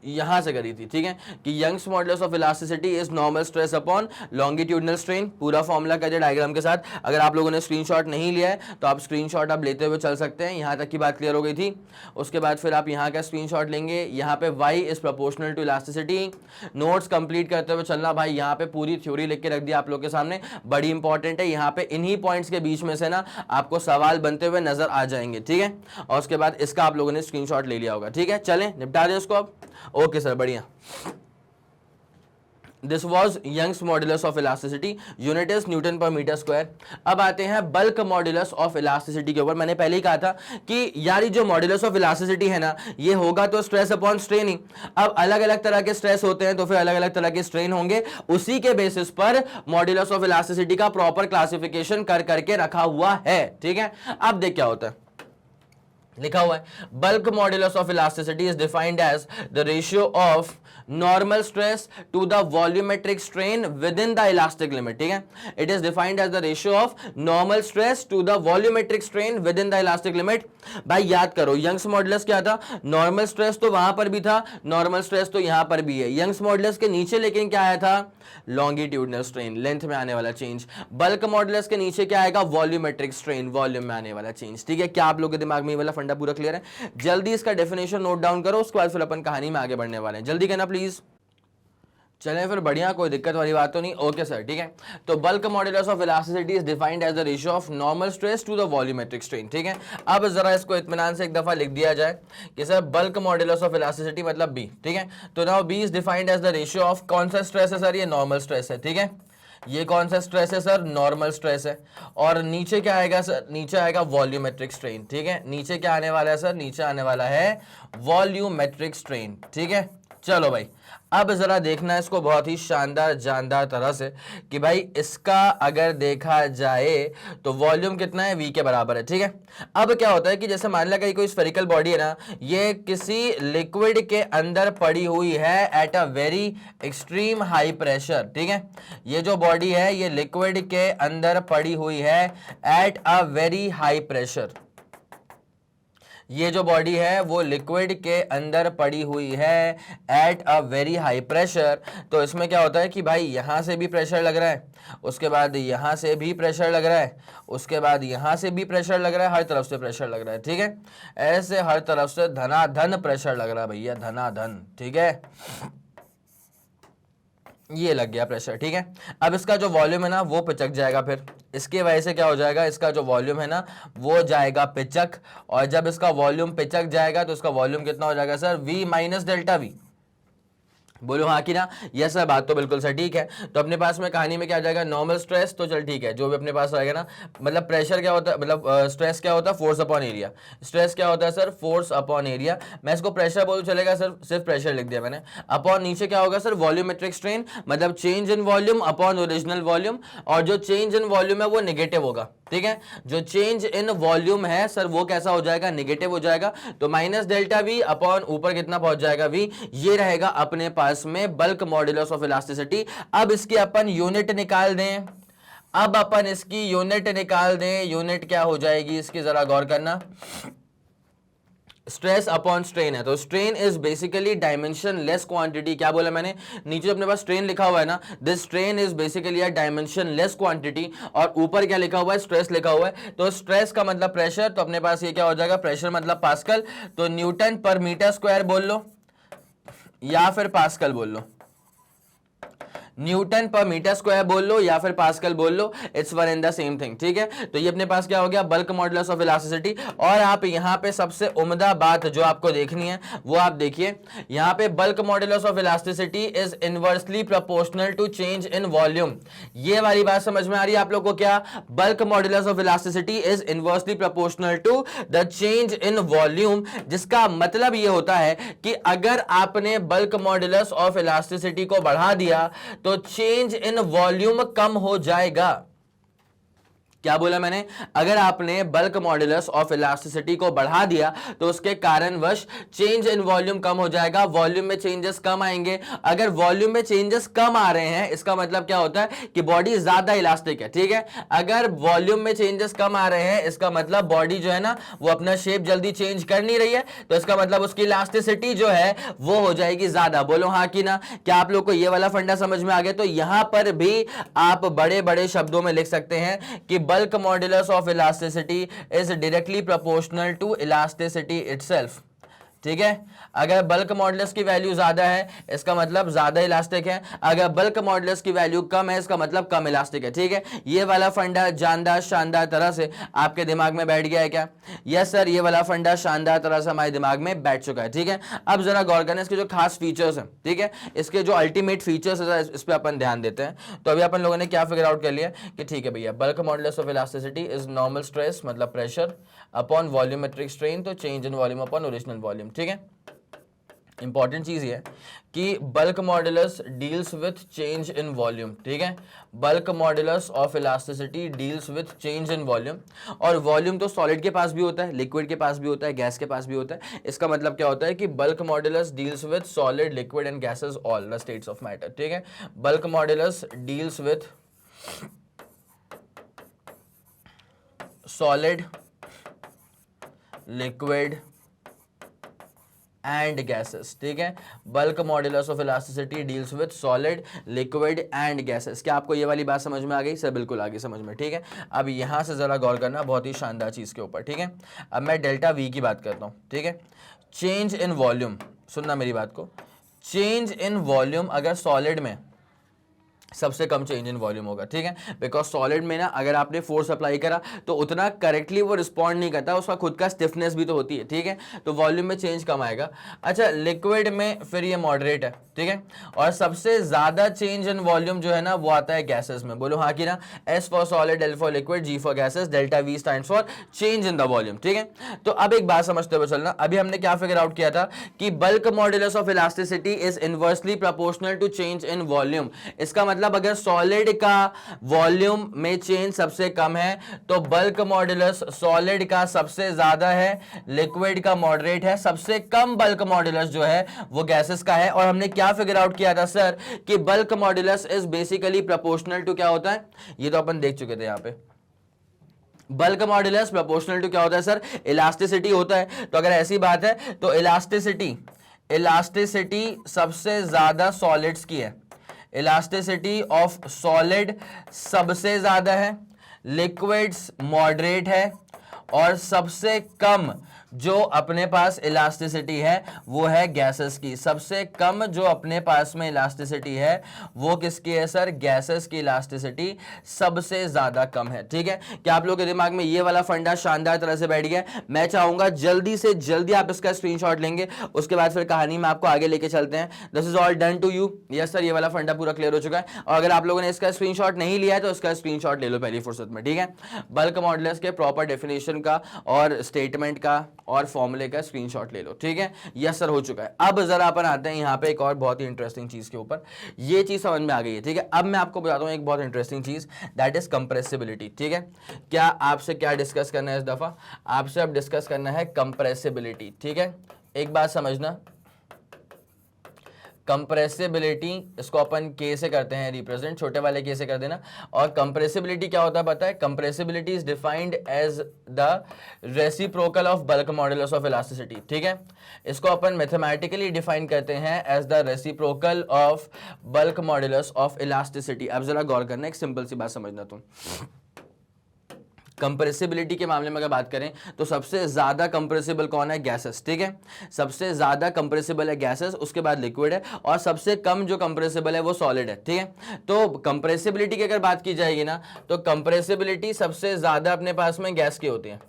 यहां से करी थी, ठीक है, कि Young's modulus of elasticity is normal stress upon longitudinal strain. पूरा फॉर्मूला का डायग्राम के साथ, अगर आप लोगों ने स्क्रीनशॉट नहीं लिया है तो आप स्क्रीनशॉट आप लेते हुए चल सकते हैं। यहां तक की बात क्लियर हो गई थी। उसके बाद फिर आप यहां का स्क्रीनशॉट लेंगे, यहां पे y is proportional to elasticity. Notes complete करते हुए चलना भाई, यहां पे पूरी थ्योरी लिख के रख दी आप लोग के सामने, बड़ी इंपॉर्टेंट है। यहां पे इन्हीं पॉइंट्स के बीच में से ना आपको सवाल बनते हुए नजर आ जाएंगे, ठीक है। और उसके बाद इसका आप लोगों ने स्क्रीनशॉट ले लिया होगा, ठीक है। चलें निपटा दें इसको अब। ओके सर, बढ़िया। This was Young's modulus of elasticity, unit is newton per metre square. अब आते हैं बल्क मॉड्यूलस ऑफ इलास्टिसिटी के ऊपर। मैंने पहले ही कहा था कि यार जो मॉड्यूलस ऑफ इलास्टिसिटी है ना, ये होगा तो स्ट्रेस अपॉन स्ट्रेन ही। अब अलग अलग तरह के स्ट्रेस होते हैं तो फिर अलग अलग तरह के स्ट्रेन होंगे, उसी के बेसिस पर मॉड्यूलस ऑफ इलास्टिसिटी का प्रॉपर क्लासिफिकेशन कर करके रखा हुआ है, ठीक है। अब देख क्या होता है, लिखा हुआ है bulk modulus of elasticity is defined as the ratio of normal stress to the volumetric strain within the elastic limit, ठीक है। It is defined as the ratio of normal stress to the volumetric strain within the elastic limit. भाई याद करो, Young's modulus क्या था, normal stress तो वहां पर भी था, नॉर्मल स्ट्रेस तो यहां पर भी है। यंग्स मॉड्यूलस के नीचे लेकिन क्या आया था, लॉन्गिट्यूडनल स्ट्रेन, लेंथ में आने वाला चेंज। बल्क मॉड्यूलस के नीचे क्या आएगा, वॉल्यूमेट्रिक स्ट्रेन, वॉल्यूम में आने वाला चेंज, ठीक है। क्या आप लोग के दिमाग में ये वाला फंडा पूरा क्लियर है? जल्दी इसका डेफिनेशन नोट डाउन करो, उसके बाद फिर अपन कहानी में आगे बढ़ने वाले हैं। जल्दी कहना प्लीज। चलें फिर, बढ़िया, कोई दिक्कत वाली बात तो नहीं। ओके सर, ठीक है। तो bulk modulus of elasticity is defined as the ratio of normal stress to the volumetric strain, ठीक है। अब जरा इसको इत्मीनान से एक दफा लिख दिया जाए कि sir bulk modulus of elasticity मतलब बी, ठीक है। तो now B is defined as the ratio of, कौन सा स्ट्रेस है सर, ये नॉर्मल स्ट्रेस है, ठीक है। ये कौन सा स्ट्रेस है सर, नॉर्मल स्ट्रेस है। और नीचे क्या आएगा सर, नीचे आएगा वॉल्यूमेट्रिक स्ट्रेन, ठीक है। नीचे क्या आने वाला है सर, नीचे आने वाला है वॉल्यूमेट्रिक स्ट्रेन, ठीक है। चलो भाई, अब जरा देखना इसको बहुत ही शानदार जानदार तरह से कि भाई इसका अगर देखा जाए तो वॉल्यूम कितना है, v के बराबर है, ठीक है। अब क्या होता है कि जैसे मान लिया कहीं कोई स्फेरिकल बॉडी है ना, ये किसी लिक्विड के अंदर पड़ी हुई है at a very extreme high pressure, ठीक है। ये जो बॉडी है ये लिक्विड के अंदर पड़ी हुई है at a very high pressure. ये जो बॉडी है वो लिक्विड के अंदर पड़ी हुई है at a very high pressure. तो इसमें क्या होता है कि भाई यहां से भी प्रेशर लग रहा है, उसके बाद यहां से भी प्रेशर लग रहा है, उसके बाद यहां से भी प्रेशर लग रहा है, हर तरफ से प्रेशर लग रहा है, ठीक है। ऐसे हर तरफ से धनाधन प्रेशर लग रहा है भैया, धनाधन, ठीक है। ये लग गया प्रेशर, ठीक है। अब इसका जो वॉल्यूम है ना वो पिचक जाएगा, फिर इसके वजह से क्या हो जाएगा, इसका जो वॉल्यूम है ना वो जाएगा पिचक। और जब इसका वॉल्यूम पिचक जाएगा तो इसका वॉल्यूम कितना हो जाएगा sir, v minus delta we. बोलो हाँ कि ना, यस सर, बात तो बिल्कुल सर, ठीक है। तो अपने पास में कहानी में क्या आ जाएगा, नॉर्मल स्ट्रेस, तो चल ठीक है, जो भी अपने पास रहेगा ना, मतलब प्रेशर क्या होता है, मतलब स्ट्रेस क्या होता है, फोर्स अपॉन एरिया। स्ट्रेस क्या होता है सर, फोर्स अपॉन एरिया। मैं इसको प्रेशर बोलूं चलेगा सर, सिर्फ प्रेशर लिख दिया मैंने। अपॉन नीचे क्या होगा सर, वॉल्यूमेट्रिक स्ट्रेन, मतलब change in volume upon original volume. और जो चेंज इन वॉल्यूम है वो नेगेटिव होगा, ठीक है। जो चेंज इन वॉल्यूम है सर वो कैसा हो जाएगा, नेगेटिव हो जाएगा। तो माइनस डेल्टा वी अपॉन ऊपर कितना पहुंच जाएगा, वी। ये रहेगा अपने पास में बल्क मॉड्यूलस ऑफ इलास्टिसिटी। अब इसकी अपन यूनिट निकाल दें, अब अपन इसकी यूनिट निकाल दें। यूनिट क्या हो जाएगी इसकी, जरा गौर करना। स्ट्रेस अपॉन स्ट्रेन है, तो strain is basically dimension less quantity. क्या बोला मैंने, नीचे अपने पास स्ट्रेन लिखा हुआ है ना, this strain is basically a dimension less quantity. और ऊपर क्या लिखा हुआ है, स्ट्रेस लिखा हुआ है। तो स्ट्रेस का मतलब प्रेशर, तो अपने पास ये क्या हो जाएगा, प्रेशर मतलब पास्कल। तो न्यूटन पर मीटर स्क्वायर बोल लो या फिर पास्कल बोल लो। न्यूटन पर मीटर स्क्वायर बोल लो या फिर पास्कल बोल लो, it's one and the same thing, ठीक है। तो ये अपने पास क्या हो गया, बल्क मॉडुलस ऑफ इलास्टिसिटी। और आप यहां पे सबसे उम्दा बात जो आपको देखनी है वो आप देखिए, यहां पे bulk modulus of elasticity is inversely proportional to change in volume. ये वाली बात समझ में आ रही है आप लोग को क्या, bulk modulus of elasticity is inversely proportional to the change in volume, जिसका मतलब ये होता है कि अगर आपने बल्क मॉडुलस ऑफ इलास्टिसिटी को बढ़ा दिया तो चेंज इन वॉल्यूम कम हो जाएगा। क्या बोला मैंने, अगर आपने बल्क मॉडुलस ऑफ इलास्टिसिटी को बढ़ा दिया तो उसके कारणवश चेंज इन वॉल्यूम कम हो जाएगा, वॉल्यूम में चेंजेस कम आएंगे। अगर वॉल्यूम में चेंजेस कम आ रहे हैं इसका मतलब क्या होता है कि बॉडी ज्यादा इलास्टिक है, ठीक है। अगर वॉल्यूम में चेंजेस कम आ रहे हैं इसका मतलब बॉडी जो है ना वो अपना शेप जल्दी चेंज कर नहीं रही है, तो इसका मतलब उसकी इलास्टिसिटी जो है वो हो जाएगी ज्यादा। बोलो हाँ कि ना। क्या आप लोग को ये वाला फंडा समझ में आ गया? तो यहां पर भी आप बड़े बड़े शब्दों में लिख सकते हैं कि bulk modulus of elasticity is directly proportional to elasticity itself, ठीक है। अगर बल्क मॉडुलस की वैल्यू ज्यादा है इसका मतलब ज्यादा इलास्टिक है, अगर बल्क मॉडुलस की वैल्यू कम है इसका मतलब कम इलास्टिक है, ठीक है। ये वाला फंडा जानदार शानदार तरह से आपके दिमाग में बैठ गया है क्या? यस सर, ये वाला फंडा शानदार तरह से हमारे दिमाग में बैठ चुका है, ठीक है। अब जरा गौर करना इसके जो खास फीचर्स हैं, ठीक है, इसके जो अल्टीमेट फीचर्स है इस पर अपन ध्यान देते हैं। तो अभी अपन लोगों ने क्या फिगर आउट कर लिया कि ठीक है भैया, bulk modulus of elasticity is normal stress मतलब प्रेशर अपॉन वॉल्यूमेट्रिक स्ट्रेन, तो change in volume upon original volume, ठीक है। इंपॉर्टेंट चीज ये कि bulk modulus deals with change in volume, ठीक है। Bulk modulus of elasticity deals with change in volume, और वॉल्यूम तो सॉलिड के पास भी होता है, लिक्विड के पास भी होता है, गैस के पास भी होता है। इसका मतलब क्या होता है कि bulk modulus deals with solid, liquid and gases, all the states of matter, ठीक है। Bulk modulus deals with solid, liquid and gases, ठीक है। Bulk modulus of elasticity deals with solid, liquid and gases. क्या आपको ये वाली बात समझ में आ गई? सर बिल्कुल आ गई समझ में, ठीक है। अब यहां से जरा गौर करना बहुत ही शानदार चीज के ऊपर, ठीक है। अब मैं डेल्टा वी की बात करता हूं, ठीक है। चेंज इन वॉल्यूम, सुनना मेरी बात को, चेंज इन वॉल्यूम अगर सॉलिड में सबसे कम चेंज इन वॉल्यूम होगा, ठीक है। बिकॉज सॉलिड में ना अगर आपने फोर्स अप्लाई करा तो उतना करेक्टली वो रिस्पॉन्ड नहीं करता, उसका खुद का स्टिफनेस भी तो होती है, ठीक है। तो वॉल्यूम में चेंज कम आएगा। अच्छा, लिक्विड में फिर ये मॉडरेट है, ठीक है। और सबसे ज्यादा चेंज इन वॉल्यूम जो है ना वो आता है गैसेस में। बोलो हाँ कि ना। S for solid, L for liquid, G for gases, delta V stands for change in the volume, ठीक है। तो अब एक बात समझते हुए चलना, अभी हमने क्या फिगर आउट किया था कि bulk modulus of elasticity is inversely proportional to change in volume. इसका मतलब अगर सॉलिड का वॉल्यूम में चेंज सबसे कम है तो बल्क मॉडुलस सॉलिड का सबसे ज्यादा है, लिक्विड का मॉडरेट है, सबसे कम बल्क मॉडुलस जो है वो गैसेस का है। और हमने क्या फिगर आउट किया था सर कि bulk modulus is basically proportional to क्या होता है, ये तो अपन देख चुके थे यहां पे। बल्क मॉडुलस प्रोपोर्शनल टू क्या होता है सर? इलास्टिसिटी होता है। तो अगर ऐसी बात है तो इलास्टिसिटी सबसे ज्यादा सॉलिड्स की है, इलास्टिसिटी ऑफ सॉलिड सबसे ज्यादा है, लिक्विड्स मॉडरेट है, और सबसे कम जो अपने पास इलास्टिसिटी है वो है गैसेस की। सबसे कम जो अपने पास में इलास्टिसिटी है वो किसकी है सर? गैसेस की इलास्टिसिटी सबसे ज्यादा कम है, ठीक है। क्या आप लोगों के दिमाग में ये वाला फंडा शानदार तरह से बैठ गया? मैं चाहूंगा जल्दी से जल्दी आप इसका स्क्रीनशॉट लेंगे, उसके बाद फिर कहानी में आपको आगे लेके चलते हैं। This is all done to you. Yes sir, ये वाला फंडा पूरा क्लियर हो चुका है। और अगर आप लोगों ने इसका स्क्रीनशॉट नहीं लिया है तो इसका स्क्रीनशॉट ले लो पहली फुर्सत में, ठीक है। बल्क मॉडुलस के प्रॉपर डेफिनेशन का और स्टेटमेंट का और फॉर्मूले का स्क्रीनशॉट ले लो, ठीक है। यस सर, हो चुका है। अब जरा अपन आते हैं यहाँ पे एक और बहुत ही इंटरेस्टिंग चीज के ऊपर। ये चीज समझ में आ गई है, ठीक है। अब मैं आपको बताता हूँ एक बहुत इंटरेस्टिंग चीज, दैट इज कंप्रेसिबिलिटी, ठीक है। क्या आपसे क्या डिस्कस करना है इस दफा? आपसे अब डिस्कस करना है कंप्रेसिबिलिटी, ठीक है। एक बात समझना, कंप्रेसिबिलिटी इसको अपन के से करते हैं रिप्रेजेंट, छोटे वाले के से कर देना। और कंप्रेसिबिलिटी क्या होता है पता है? Compressibility is defined as the reciprocal of bulk modulus of elasticity, ठीक है। इसको अपन मैथमेटिकली डिफाइन करते हैं as the reciprocal of bulk modulus of elasticity. अब जरा गौर करना, एक सिंपल सी बात समझना तुम। कंप्रेसिबिलिटी के मामले में अगर बात करें तो सबसे ज्यादा कंप्रेसिबल कौन है? गैसेस, ठीक है, सबसे ज्यादा कंप्रेसिबल है गैसेस, उसके बाद लिक्विड है, और सबसे कम जो कंप्रेसिबल है वो सॉलिड है, ठीक है। तो कंप्रेसिबिलिटी की अगर बात की जाएगी ना, तो कंप्रेसिबिलिटी सबसे ज्यादा अपने पास में गैस की होती है,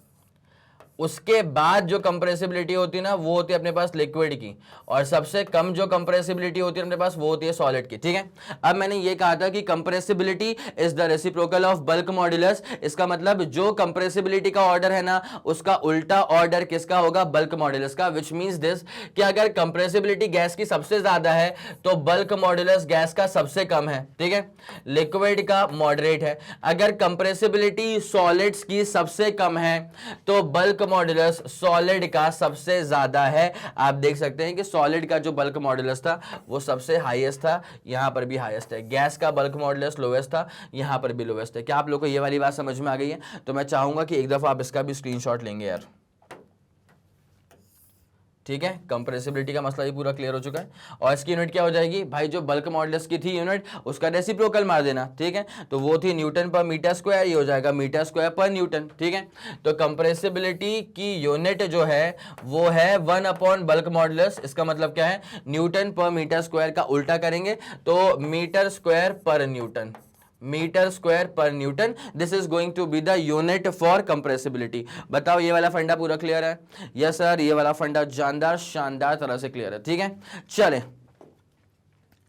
उसके बाद जो कंप्रेसिबिलिटी होती है ना वो होती है अपने पास लिक्विड की, और सबसे कम जो कंप्रेसिबिलिटी होती है अपने पास वो होती है सॉलिड की, ठीक है। अब मैंने ये कहा था कि compressibility is the reciprocal of bulk modulus, इसका मतलब जो कंप्रेसिबिलिटी का ऑर्डर है ना उसका उल्टा ऑर्डर किसका होगा? बल्क मॉड्यूलस का, विच मींस दिस कि अगर कंप्रेसिबिलिटी गैस की सबसे ज्यादा है तो बल्क मॉड्यूलस गैस का सबसे कम है, ठीक है, लिक्विड का मॉडरेट है। अगर कंप्रेसिबिलिटी सॉलिड्स की सबसे कम है तो बल्क मॉड्यूलस सॉलिड का सबसे ज्यादा है। आप देख सकते हैं कि सॉलिड का जो बल्क मॉड्यूलस था वो सबसे हाईएस्ट था, यहां पर भी हाईएस्ट है। गैस का बल्क मॉड्यूलस लोएस्ट था, यहां पर भी लोएस्ट है। क्या आप लोगों को ये वाली बात समझ में आ गई है? तो मैं चाहूंगा कि एक दफा आप इसका भी स्क्रीनशॉट लेंगे यार, ठीक है। कंप्रेसिबिलिटी का मसला भी पूरा क्लियर हो चुका है। और इसकी यूनिट क्या हो जाएगी भाई? जो बल्क मॉड्यूलस की थी यूनिट उसका रेसिप्रोकल मार देना, ठीक है। तो वो थी न्यूटन पर मीटर स्क्वायर, ये हो जाएगा मीटर स्क्वायर पर न्यूटन, ठीक है। तो कंप्रेसिबिलिटी की यूनिट जो है वो है 1 अपॉन बल्क मॉड्यूलस, इसका मतलब क्या है? न्यूटन पर मीटर स्क्वायर का उल्टा करेंगे तो metre square per newton, metre square per newton, this is going to be the unit for compressibility. बताओ ये वाला फंडा पूरा क्लियर है? यस सर, ये वाला फंडा जानदार शानदार तरह से क्लियर है, ठीक है। चले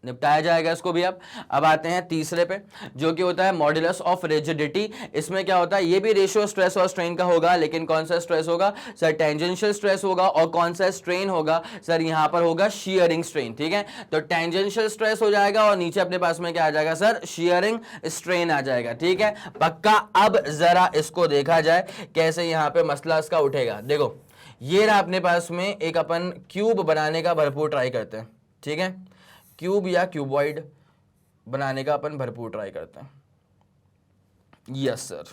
निपटाया जाएगा इसको भी। अब आते हैं तीसरे पे, जो कि होता है मॉड्यूलस ऑफ रिजिडिटी। इसमें क्या होता है? ये भी रेशियो स्ट्रेस और स्ट्रेन का होगा, लेकिन कौन सा स्ट्रेस होगा सर? टेंजेंशियल स्ट्रेस होगा। और कौन सा स्ट्रेन होगा सर? यहां पर होगा शियरिंग स्ट्रेन, ठीक है। तो टेंजेंशियल स्ट्रेस हो जाएगा और नीचे अपने पास में क्या आ जाएगा सर? शियरिंग स्ट्रेन आ जाएगा, ठीक है पक्का। अब जरा इसको देखा जाए कैसे यहां पे मसला इसका उठेगा। देखो ये रहा अपने पास में एक अपन क्यूब बनाने का भरपूर ट्राई करते हैं, ठीक है। क्यूब या क्यूबॉइड बनाने का अपन भरपूर ट्राई करते हैं। यस सर,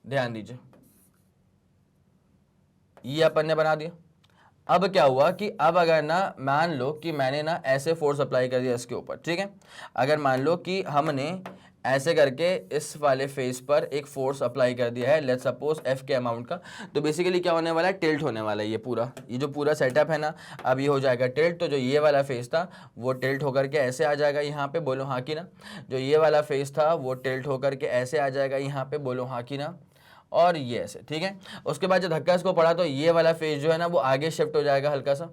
ध्यान दीजिए, ये अपन ने बना दिया। अब क्या हुआ कि अब अगर ना मान लो कि मैंने ना ऐसे फोर्स अप्लाई कर दिया इसके ऊपर, ठीक है। अगर मान लो कि हमने ऐसे करके इस वाले फेस पर एक फोर्स अप्लाई कर दिया है, लेट्स सपोज एफ के अमाउंट का, तो बेसिकली क्या होने वाला है? टिल्ट होने वाला है। ये जो पूरा सेटअप है ना, अब ये हो जाएगा टिल्ट। तो जो ये वाला फेस था वो टिल्ट होकर के ऐसे आ जाएगा यहाँ पे, बोलो हाँ कि ना। जो ये वाला फेस था वो टिल्ट होकर के ऐसे आ जाएगा यहाँ पे, बोलो हाँ कि ना। और ये ऐसे, ठीक है। उसके बाद जब धक्का इसको पड़ा तो ये वाला फेस जो है ना वो आगे शिफ्ट हो जाएगा हल्का सा,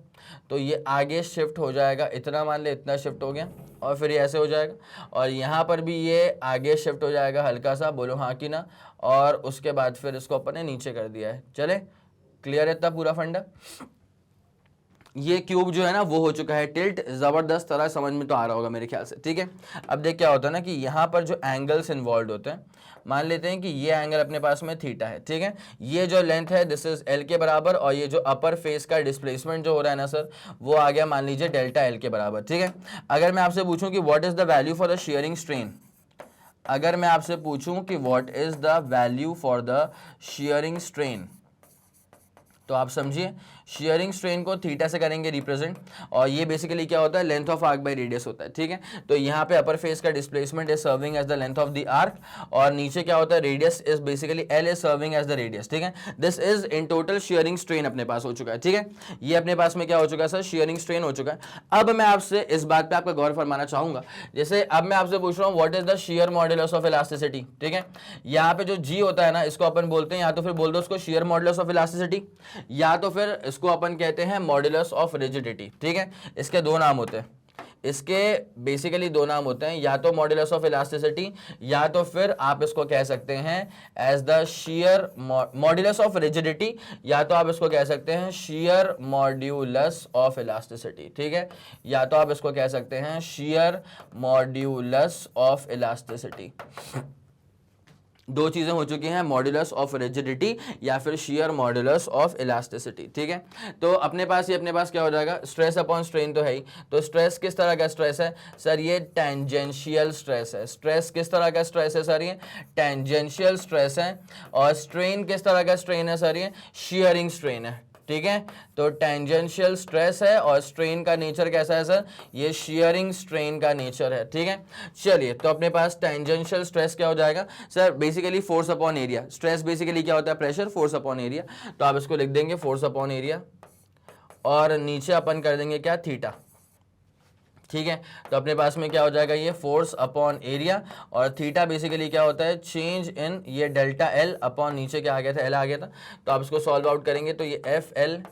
तो ये आगे शिफ्ट हो जाएगा, इतना मान ले, इतना शिफ्ट हो गया, और फिर ये ऐसे हो जाएगा। और यहाँ पर भी ये आगे शिफ्ट हो जाएगा हल्का सा, बोलो हाँ कि ना। और उसके बाद फिर इसको अपन ने नीचे कर दिया है। चले क्लियर है इतना पूरा फंडा? ये क्यूब जो है ना वो हो चुका है टिल्ट, जबरदस्त तरह समझ में तो आ रहा होगा मेरे ख्याल से, ठीक है। अब देख क्या होता है ना कि यहाँ पर जो एंगल्स इन्वॉल्व होते हैं, मान लेते हैं कि ये एंगल अपने पास में थीटा है, ठीक है। ये जो लेंथ है दिस इज एल के बराबर, और ये जो अपर फेस का डिस्प्लेसमेंट जो हो रहा है ना सर वो आ गया मान लीजिए डेल्टा एल के बराबर, ठीक है। अगर मैं आपसे पूछूं कि what is the value for the shearing strain, अगर मैं आपसे पूछूं कि what is the value for the shearing strain, तो आप समझिए शियरिंग स्ट्रेन को थीटा से करेंगे रिप्रेजेंट, और ये बेसिकली क्या होता है? Length of arc by radius होता है, ठीक है। तो यहाँ पे अपर फेस का displacement is serving as the length of the arc, और नीचे क्या होता है? Radius is basically L is serving as the radius, ठीक है। This is in total shearing strain अपने पास हो चुका है, ठीक है। ये अपने पास में क्या हो चुका है सर? शियरिंग स्ट्रेन हो चुका है। अब मैं आपसे इस बात पे आपका गौर फरमाना चाहूंगा, जैसे अब मैं आपसे पूछ रहा हूँ what is the shear modulus of elasticity, ठीक है। यहाँ पे जो जी होता है ना इसको अपन बोलते हैं, या तो फिर बोल दो उसको शियर मॉड्यूलस ऑफ इलास्टिसिटी, या तो फिर इसको अपन कहते हैं मॉड्यूलस ऑफ रिजिडिटी, ठीक है। इसके दो नाम होते हैं, इसके बेसिकली दो नाम होते हैं, या तो मॉड्यूलस ऑफ इलास्टिसिटी, या तो फिर आप इसको कह सकते हैं as the shear modulus of rigidity, या तो आप इसको कह सकते हैं शियर मॉड्यूलस ऑफ इलास्टिसिटी, ठीक है। या तो आप इसको कह सकते हैं शियर मॉड्यूलस ऑफ इलास्टिसिटी। दो चीजें हो चुकी हैं, मॉड्यूलस ऑफ रिजिडिटी या फिर शियर मॉड्यूलस ऑफ इलास्टिसिटी, ठीक है। तो अपने पास क्या हो जाएगा? स्ट्रेस अपॉन स्ट्रेन तो है ही, तो स्ट्रेस किस तरह का स्ट्रेस है सर? ये टेंजेंशियल स्ट्रेस है। स्ट्रेस किस तरह का स्ट्रेस है सर? ये टेंजेंशियल स्ट्रेस है। और स्ट्रेन किस तरह का स्ट्रेन है सर? ये शियरिंग स्ट्रेन है, ठीक है। तो टेंजेंशियल स्ट्रेस है और स्ट्रेन का नेचर कैसा है सर, ये शियरिंग स्ट्रेन का नेचर है, ठीक है। चलिए, तो अपने पास टेंजेंशियल स्ट्रेस क्या हो जाएगा sir, basically force upon area. Stress basically क्या होता है, प्रेशर, फोर्स अपॉन एरिया। तो आप इसको लिख देंगे फोर्स अपॉन एरिया और नीचे अपन कर देंगे क्या, थीटा, ठीक है। तो अपने पास में क्या हो जाएगा, ये फोर्स अपॉन एरिया और थीटा बेसिकली क्या होता है, चेंज इन ये डेल्टा एल अपॉन नीचे क्या आ गया था, एल आ गया था। तो आप इसको सॉल्व आउट करेंगे तो ये एफ एल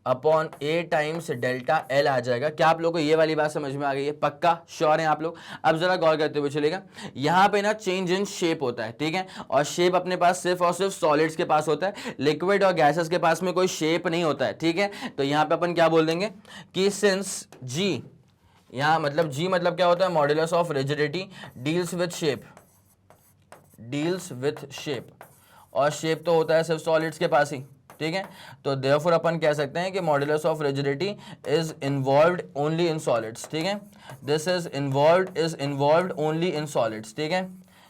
अपॉन ए टाइम्स डेल्टा एल आ जाएगा। क्या आप लोगों को ये वाली बात समझ में आ गई है, पक्का श्योर हैं आप लोग? अब जरा गौर करते हुए चलेगा, यहाँ पे ना चेंज इन शेप होता है, ठीक है। और शेप अपने पास सिर्फ और सिर्फ सॉलिड्स के पास होता है, लिक्विड और गैसेस के पास में कोई शेप नहीं होता है, ठीक है। तो यहाँ पे अपन क्या बोल देंगे कि सिंस जी, यहाँ मतलब जी मतलब क्या होता है, modulus of rigidity deals with shape, deals with shape, और शेप तो होता है सिर्फ सॉलिड्स के पास ही, ठीक है। तो देयरफॉर अपन कह सकते हैं कि modulus of rigidity is involved only in solids, ठीक है। This is involved only in solids, ठीक है।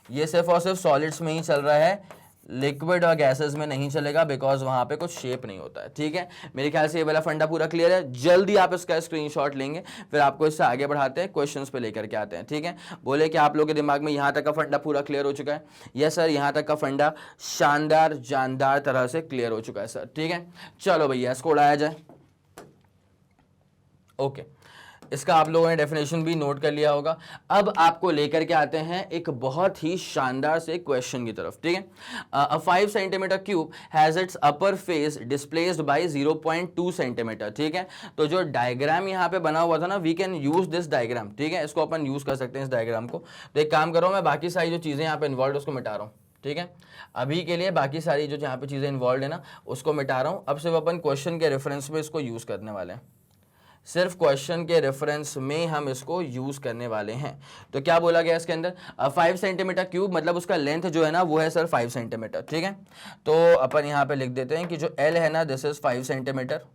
ये सिर्फ और सिर्फ सॉलिड्स में ही चल रहा है, लिक्विड और गैसेस में नहीं चलेगा, बिकॉज वहां पे कुछ शेप नहीं होता है, ठीक है। मेरे ख्याल से ये वाला फंडा पूरा क्लियर है। जल्दी आप इसका स्क्रीनशॉट लेंगे, फिर आपको इससे आगे बढ़ाते हैं, क्वेश्चंस पे लेकर के आते हैं, ठीक है। बोले कि आप लोगों के दिमाग में यहाँ तक का फंडा पूरा क्लियर हो चुका है? यस सर, यहाँ तक का फंडा शानदार जानदार तरह से क्लियर हो चुका है सर, ठीक है। चलो भैया, इसको उड़ाया जाए। ओके, इसका आप लोगों ने डेफिनेशन भी नोट कर लिया होगा। अब आपको लेकर के आते हैं एक बहुत ही शानदार से क्वेश्चन की तरफ, ठीक है। अ 5 centimetre cube has its upper face displaced by 0.2 centimetre, ठीक है। तो जो डायग्राम यहाँ पे बना हुआ था ना, we can use this diagram, ठीक है। इसको अपन यूज कर सकते हैं इस डायग्राम को। तो एक काम करो, मैं बाकी सारी जो चीजें यहाँ पे इन्वॉल्व उसको मिटा रहा हूँ, ठीक है। अभी के लिए बाकी सारी जो यहाँ पे चीजें इन्वॉल्व है ना, उसको मिटा रहा हूँ। अब सिर्फ अपन क्वेश्चन के रेफरेंस में इसको यूज करने वाले हैं, सिर्फ क्वेश्चन के रेफरेंस में हम इसको यूज करने वाले हैं। तो क्या बोला गया इसके अंदर, 5 सेंटीमीटर क्यूब मतलब उसका लेंथ जो है ना वो है सर 5 सेंटीमीटर, ठीक है। तो अपन यहाँ पे लिख देते हैं कि जो एल है ना, दिस इज 5 सेंटीमीटर।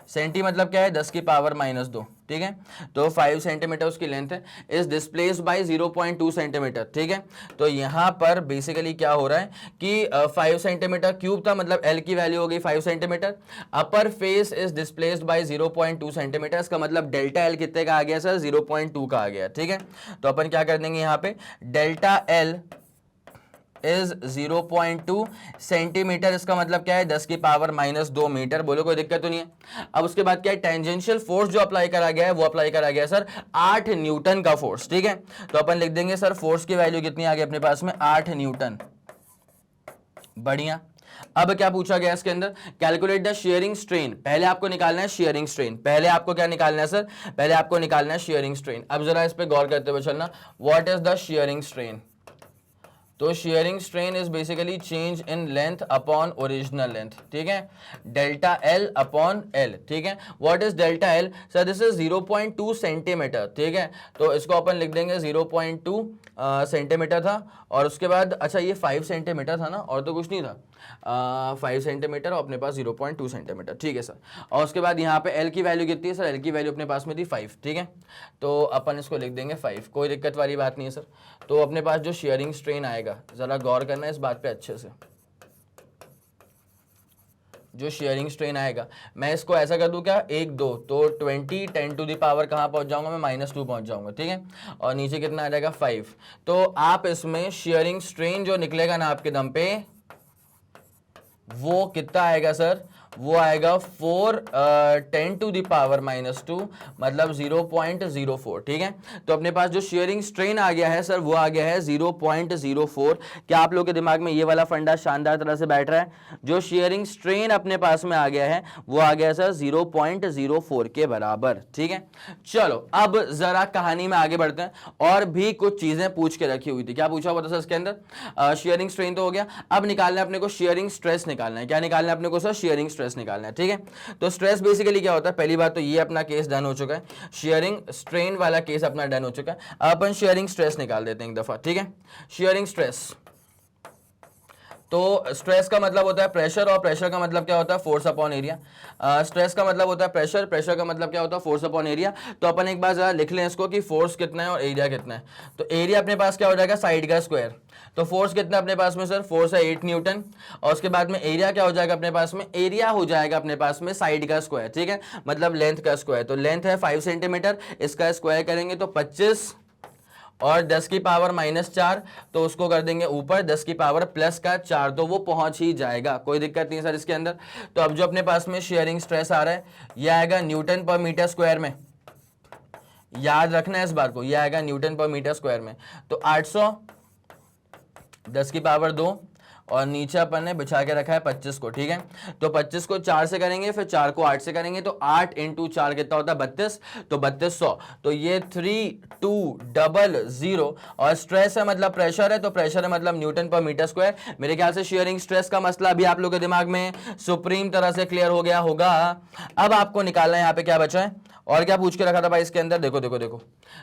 सेंटी मतलब क्या है, 10 की पावर -2, ठीक है। तो 5 सेंटीमीटर उसकी लेंथ है, इज डिस्प्लेस्ड बाय 0.2 सेंटीमीटर, ठीक है। तो यहाँ पर बेसिकली क्या हो रहा है कि 5 सेंटीमीटर क्यूब था, मतलब एल की वैल्यू हो गई 5 centimetre. Upper face is displaced by 0.2 centimetre, इसका मतलब डेल्टा एल कितने का आ गया सर, 0.2 का आ गया, ठीक है। तो अपन क्या कर देंगे यहाँ पे, डेल्टा एल इज 0.2 सेंटीमीटर, इसका मतलब क्या है, 10 की पावर -2 मीटर। बोलो कोई दिक्कत तो नहीं है। अब उसके बाद क्या है, टेंजेंशियल फोर्स जो अप्लाई करा गया है वो अप्लाई करा गया है सर 8 न्यूटन का फोर्स, ठीक है। तो अपन लिख देंगे सर फोर्स की वैल्यू कितनी आ गई अपने पास में, 8 न्यूटन। बढ़िया। अब क्या पूछा गया इसके अंदर, कैलकुलेट द शेयरिंग स्ट्रेन। पहले आपको निकालना है शेयरिंग स्ट्रेन, पहले आपको क्या निकालना है सर, पहले आपको निकालना है शेयरिंग स्ट्रेन। अब जरा इस पे गौर करते हुए चलना, what is the shearing strain. तो shearing strain is basically change in length upon original length, ठीक है। डेल्टा एल अपॉन एल, ठीक है। What is delta L sir, this is 0.2 centimetre, ठीक है। तो इसको अपन लिख देंगे 0.2 सेंटीमीटर था। और उसके बाद अच्छा ये 5 सेंटीमीटर था ना, और तो कुछ नहीं था, 5 सेंटीमीटर और अपने पास 0.2 सेंटीमीटर, ठीक है सर। और उसके बाद यहाँ पे एल की वैल्यू कितनी है सर, एल की वैल्यू अपने पास में थी 5, ठीक है। तो अपन इसको लिख देंगे 5, कोई दिक्कत वाली बात नहीं है सर। तो अपने पास जो शेयरिंग स्ट्रेन आएगा, जरा गौर करना है इस बात पे अच्छे से, जो शेयरिंग स्ट्रेन आएगा, मैं इसको ऐसा कर दूं क्या, 1 2, तो 20 10 टू द पावर कहाँ पहुंच जाऊंगा मैं, -2 पहुंच जाऊंगा, ठीक है। और नीचे कितना आ जाएगा 5। तो आप इसमें शेयरिंग स्ट्रेन जो निकलेगा ना आपके दम पे, वो कितना आएगा सर, वो आएगा 4 10 टू द पावर -2, मतलब 0.04, ठीक है। तो अपने पास जो शेयरिंग स्ट्रेन आ गया है सर, वो आ गया है 0.04। क्या आप लोग के दिमाग में ये वाला फंडा शानदार तरह से बैठ रहा है, जो शेयरिंग स्ट्रेन अपने पास में आ गया है वो आ गया सर 0.04 के बराबर, ठीक है। चलो अब जरा कहानी में आगे बढ़ते हैं, और भी कुछ चीजें पूछ के रखी हुई थी। क्या पूछा हुआ था सर इसके अंदर, शेयरिंग स्ट्रेन तो हो गया, अब निकालना है अपने को शेयरिंग स्ट्रेस निकालना है। क्या निकालना है अपने को सर, शेयरिंग स्ट्रेस निकालना है, ठीक है। तो स्ट्रेस बेसिकली क्या होता है, पहली बात तो ये अपना केस डन हो चुका है, शेयरिंग स्ट्रेन वाला केस अपना डन हो चुका है। अपन शेयरिंग स्ट्रेस निकाल देते हैं एक दफा, ठीक है। शेयरिंग स्ट्रेस, तो स्ट्रेस का मतलब होता है प्रेशर, और प्रेशर का मतलब क्या होता है फोर्स अपॉन एरिया। स्ट्रेस का मतलब होता है प्रेशर, प्रेशर का मतलब क्या होता है फोर्स अपॉन एरिया। तो अपन एक बार जरा लिख लें इसको कि फोर्स कितना है और एरिया कितना है। तो एरिया अपने पास क्या हो जाएगा, साइड का स्क्वायर। तो फोर्स कितना अपने पास में सर, फोर्स है 8 न्यूटन, और उसके बाद में एरिया क्या हो जाएगा अपने पास में, एरिया हो जाएगा अपने पास में साइड का स्क्वायर, ठीक है, मतलब लेंथ का स्क्वायर। तो लेंथ है 5 सेंटीमीटर, इसका स्क्वायर करेंगे तो 25 और 10 की पावर -4, तो उसको कर देंगे ऊपर 10 की पावर +4, तो वो पहुंच ही जाएगा, कोई दिक्कत नहीं सर इसके अंदर। तो अब जो अपने पास में शेयरिंग स्ट्रेस आ रहा है ये आएगा न्यूटन पर मीटर स्क्वायर में, याद रखना है इस बार को, ये आएगा न्यूटन पर मीटर स्क्वायर में। तो 800 10 की पावर 2 और नीचे अपन ने बिछा के रखा है 25 को, ठीक है। तो 25 को 4 से करेंगे, फिर 4 को 8 से करेंगे, तो 8 × 4 कितना होता है 32, तो 3200। तो ये 3200, और स्ट्रेस है मतलब प्रेशर है, तो प्रेशर है मतलब न्यूटन पर मीटर स्क्वायर। मेरे ख्याल से शेयरिंग स्ट्रेस का मसला अभी आप लोगों के दिमाग में सुप्रीम तरह से क्लियर हो गया होगा। अब आपको निकालना है यहाँ पे क्या बचा है, और क्या पूछ के रखा था भाई इसके अंदर, देखो देखो देखो।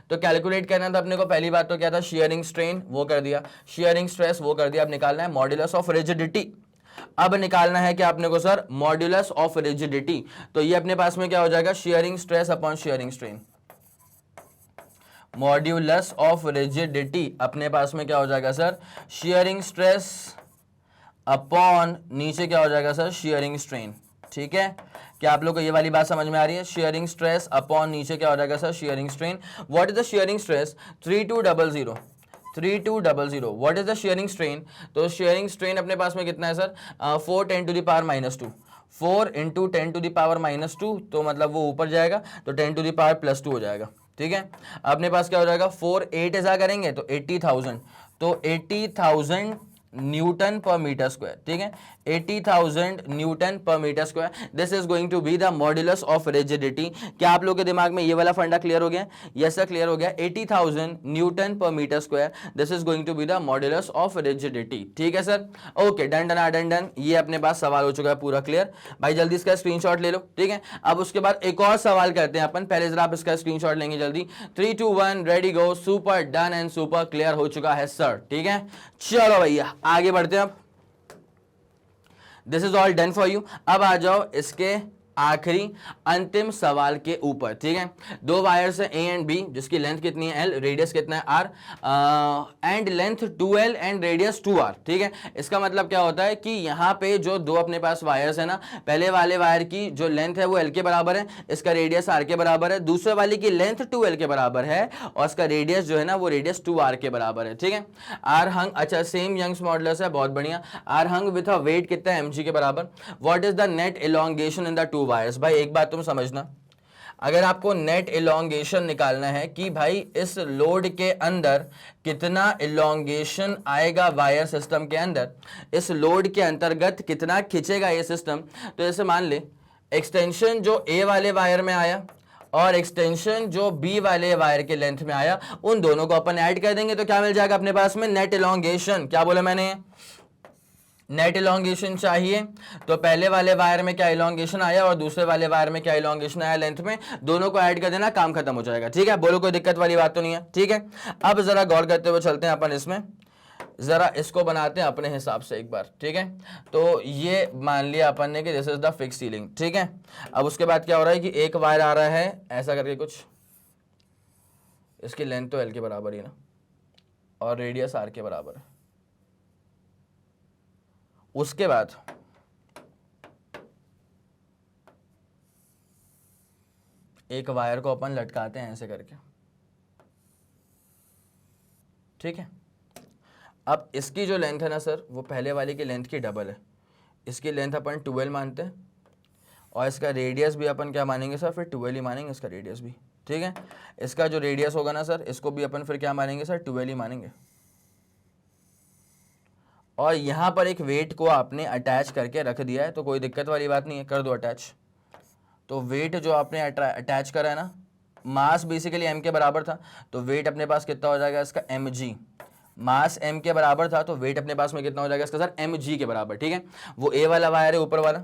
तो कैलकुलेट करना था अपने को, पहली बात तो क्या था, शेयरिंग स्ट्रेन वो कर दिया, शेयरिंग स्ट्रेस वो कर दिया। अब निकालना है मॉड्यूलस ऑफ रिजिडिटी। अब निकालना है क्या अपने को सर, मॉड्यूलस ऑफ रिजिडिटी। तो ये अपने पास में क्या हो जाएगा, sharing stress upon sharing strain. Modulus of rigidity अपने पास में क्या हो जाएगा सर, शेयरिंग स्ट्रेस अपॉन नीचे क्या हो जाएगा सर, शेयरिंग स्ट्रेन, ठीक है। क्या आप लोग को ये वाली बात समझ में आ रही है, शेयरिंग स्ट्रेस अपॉन नीचे क्या हो जाएगा sir, sharing strain. What is the sharing stress, 3200 what is the shearing strain. तो शेयरिंग स्ट्रेन अपने पास में कितना है सर, 4 × 10⁻², 4 × 10⁻², तो मतलब वो ऊपर जाएगा, तो 10⁻+2 हो जाएगा, ठीक है। अपने पास क्या हो जाएगा, 4 8 ऐसा करेंगे तो 80,000, तो 80,000 न्यूटन पर मीटर स्क्वायर, ठीक है, 80,000 newton per metre square. This is going to be the modulus of rigidity. क्या आप लोगों के दिमाग में ये वाला फंडा क्लियर हो गया, यस सर क्लियर हो गया, 80,000 newton per metre square, this is going to be the modulus of rigidity, ठीक है sir. Okay done done done done, ये अपने पास सवाल हो चुका है पूरा क्लियर। भाई जल्दी इसका स्क्रीनशॉट ले लो, ठीक है। अब उसके बाद एक और सवाल करते हैं अपन, पहले जरा आप इसका स्क्रीनशॉट लेंगे जल्दी, 3 2 1 ready go, super done and super clear हो चुका है सर, ठीक है। चलो भैया आगे बढ़ते हैं। अब this is all done for you. अब आ जाओ इसके आखिरी अंतिम सवाल के ऊपर, ठीक है। दो वायर्स है ए एंड बी, जिसकी लेंथ कितनी है एल, रेडियस कितना है R, and length 2l and radius 2r, ठीक है। इसका मतलब क्या होता है कि यहाँ पे जो दो अपने पास वायर्स है ना, पहले वाले वायर की जो लेंथ है वो l के बराबर है, इसका रेडियस r के बराबर है, दूसरे वाले की लेंथ 2l के बराबर है और इसका रेडियस जो है ना वो रेडियस 2r के बराबर है, ठीक है। आर हंग, अच्छा सेम यंग्स मॉडुलस है, बहुत बढ़िया। R hung with a weight कितना है mg के बराबर। What is the net elongation in the two wires. भाई एक बात तुम समझना, अगर आपको नेट एलोंगेशन निकालना है कि भाई इस लोड के अंदर कितना एलोंगेशन आएगा वायर सिस्टम के अंदर, इस लोड के अंतर्गत कितना खींचेगा ये सिस्टम, तो जैसे मान ले एक्सटेंशन जो ए वाले वायर में आया और एक्सटेंशन जो बी वाले वायर के लेंथ में आया, उन दोनों को अपन ऐड कर देंगे तो क्या मिल जाएगा अपने पास में, नेट एलोंगेशन। क्या बोला मैंने, नेट इलॉन्गेशन चाहिए, तो पहले वाले वायर में क्या इलॉन्गेशन आया और दूसरे वाले वायर में क्या इलॉन्गेशन आया लेंथ में, दोनों को ऐड कर देना, काम खत्म हो जाएगा, ठीक है। बोलो कोई दिक्कत वाली बात तो नहीं है, ठीक है। अब जरा गौर करते हुए चलते हैं अपन इसमें, जरा इसको बनाते हैं अपने हिसाब से एक बार, ठीक है। तो ये मान लिया अपन ने कि this is the fix ceiling, ठीक है। अब उसके बाद क्या हो रहा है कि एक वायर आ रहा है ऐसा करके कुछ, इसकी लेंथ तो एल के बराबर ही ना और रेडियस आर के बराबर है। उसके बाद एक वायर को अपन लटकाते हैं ऐसे करके, ठीक है। अब इसकी जो लेंथ है ना सर, वो पहले वाले की लेंथ की डबल है। इसकी लेंथ अपन 12 मानते हैं और इसका रेडियस भी अपन क्या मानेंगे सर, फिर 12 ही मानेंगे इसका रेडियस भी, ठीक है। इसका जो रेडियस होगा ना सर, इसको भी अपन फिर क्या मानेंगे सर, 12 ही मानेंगे। और यहाँ पर एक वेट को आपने अटैच करके रख दिया है, तो कोई दिक्कत वाली बात नहीं है, कर दो अटैच। तो वेट जो आपने अटैच करा है ना, मास बेसिकली m के बराबर था, तो वेट अपने पास कितना हो जाएगा इसका mg। मास m के बराबर था तो वेट अपने पास में कितना हो जाएगा इसका सर, mg के बराबर, ठीक है। वो a वाला वायर है ऊपर वाला,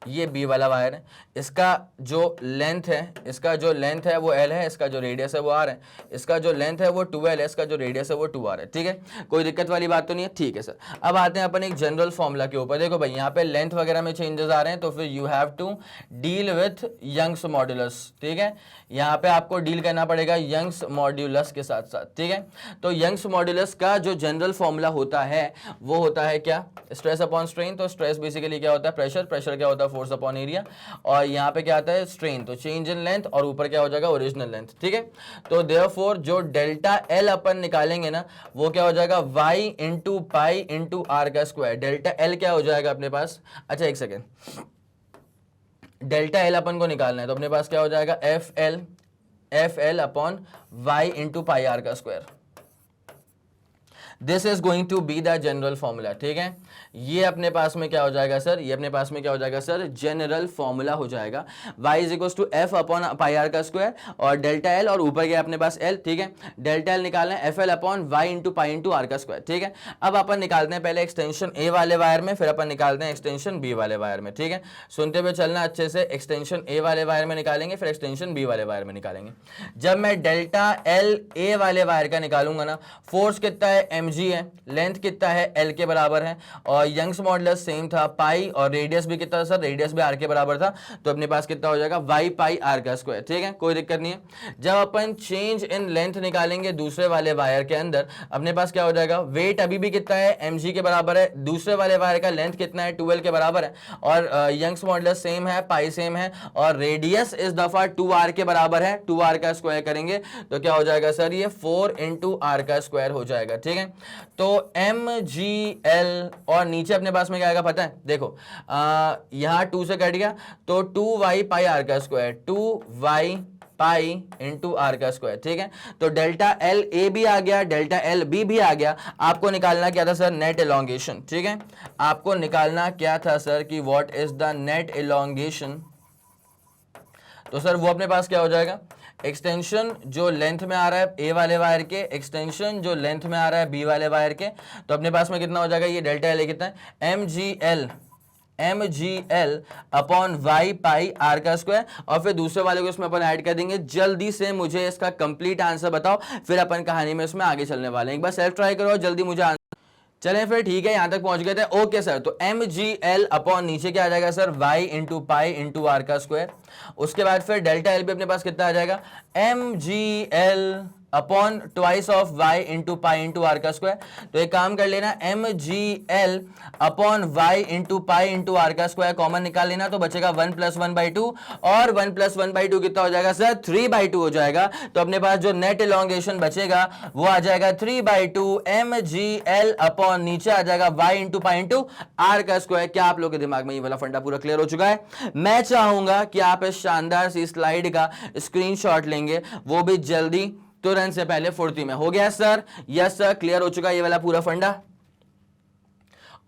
ये बी वाला वायर है, इसका जो लेंथ है वो एल है, इसका जो रेडियस है वो आर है, इसका जो लेंथ है वो 2l है, इसका जो रेडियस है वो 2r है। ठीक है, कोई दिक्कत वाली बात तो नहीं है। ठीक है सर, अब आते हैं अपन एक जनरल फॉर्मूला के ऊपर। देखो भाई यहाँ पे लेंथ वगैरह में चेंजेस आ रहे हैं तो फिर you have to deal with Young's modulus. ठीक है, यहाँ पे आपको डील करना पड़ेगा यंग्स मॉड्यूलस के साथ साथ। ठीक है, तो यंग्स मॉड्यूलस का जो जनरल फॉर्मूला होता है वो होता है क्या, स्ट्रेस अपॉन स्ट्रेन। तो स्ट्रेस बेसिकली क्या होता है, प्रेशर, प्रेशर क्या होता है, फोर्स अपॉन एरिया, और यहाँ पे क्या आता है स्ट्रेन, तो चेंज इन लेंथ, और ऊपर क्या हो जाएगा ओरिजिनल लेंथ। ठीक है, तो देयरफॉर जो डेल्टा एल अपन निकालेंगे ना वो क्या हो जाएगा y into pi into are का स्क्वायर। डेल्टा एल क्या हो जाएगा अपने पास, अच्छा एक सेकेंड, डेल्टा एल अपन को निकालना है तो अपने पास क्या हो जाएगा F L upon Y into pi are का square. This is going to be the general formula. ठीक है, ये अपने पास में क्या हो जाएगा सर, ये अपने पास में क्या हो जाएगा सर, जनरल फॉर्मूला हो जाएगा। y is equal to F upon pi are का स्क्वायर और डेल्टा एल, और ऊपर गया अपने पास l। ठीक है, डेल्टा एल निकालना है F L upon Y into pi into are का स्क्वायर। ठीक है, अब अपन निकालते हैं पहले एक्सटेंशन ए वाले वायर में, फिर अपन निकालते हैं एक्सटेंशन बी वाले वायर में। ठीक है, सुनते हुए चलना अच्छे से, एक्सटेंशन ए वाले वायर में निकालेंगे, फिर एक्सटेंशन बी वाले वायर में निकालेंगे। जब मैं डेल्टा एल ए वाले वायर का निकालूंगा ना, फोर्स कितना है mg है, लेंथ कितना है l के बराबर है, और यंग्स मॉडुलस सेम था पाई, और रेडियस भी कितना था सर, रेडियस भी r के बराबर था, तो अपने पास कितना हो जाएगा y पाई r का स्क्वायर। ठीक है, कोई दिक्कत नहीं है। जब अपन चेंज इन लेंथ निकालेंगे दूसरे वाले वायर के अंदर, अपने पास क्या हो जाएगा, वेट अभी भी कितना है mg के बराबर है, दूसरे वाले वायर का लेंथ कितना है 2l के बराबर है, और यंग्स मॉडुलस सेम है, पाई सेम है, और रेडियस इस दफा 2r के बराबर है, 2r का स्क्वायर करेंगे तो क्या हो जाएगा सर, ये 4 इंटू r का स्क्वायर हो जाएगा। ठीक है, तो mgl, और नीचे अपने पास में क्या आएगा पता है, देखो यहाँ 2 से कट गया तो 2y पाई आर का square, 2y pi into are का स्क्वायर। ठीक है, तो डेल्टा एल ए भी आ गया, डेल्टा एल बी भी आ गया। आपको निकालना क्या था सर, नेट एलोंगेशन। ठीक है, आपको निकालना क्या था सर कि what is the net elongation, तो सर वो अपने पास क्या हो जाएगा, एक्सटेंशन जो लेंथ में आ रहा है ए वाले वायर के, एक्सटेंशन जो लेंथ में आ रहा है बी वाले वायर के, तो अपने पास में कितना हो जाएगा, ये डेल्टा एल कितना है mgl upon Y pi are का स्क्वायर, और फिर दूसरे वाले को इसमें अपन ऐड कर देंगे। जल्दी से मुझे इसका कंप्लीट आंसर बताओ, फिर अपन कहानी में इसमें आगे चलने वाले हैं। एक बार सेल्फ ट्राई करो, जल्दी मुझे चलें फिर। ठीक है, यहां तक पहुंच गए थे, ओके सर। तो mgl अपॉन नीचे क्या आ जाएगा sir, y into pi into are का स्क्वायर। उसके बाद फिर डेल्टा एल भी अपने पास कितना आ जाएगा, mgl upon twice of y into pi into are का स्क्वायर। तो एक काम कर लेना, mgl upon y into pi into are का स्क्वायर कॉमन निकाल लेना, तो बचेगा 1 प्लस 1/2, और 1 प्लस 1/2 कितना हो जाएगा सर, 3/2 हो जाएगा। तो अपने पास जो नेट एलोंगेशन बचेगा वो आ जाएगा 3/2 mgl अपॉन नीचे आ जाएगा y into pi into are का स्क्वायर। क्या आप लोग के दिमाग में ये वाला फंडा पूरा क्लियर हो चुका है? मैं चाहूंगा कि आप इस शानदार सी स्लाइड का स्क्रीनशॉट लेंगे, वो भी जल्दी, तुरंत से पहले फुर्ती में। हो गया सर? यस सर, क्लियर हो चुका है ये वाला पूरा फंडा।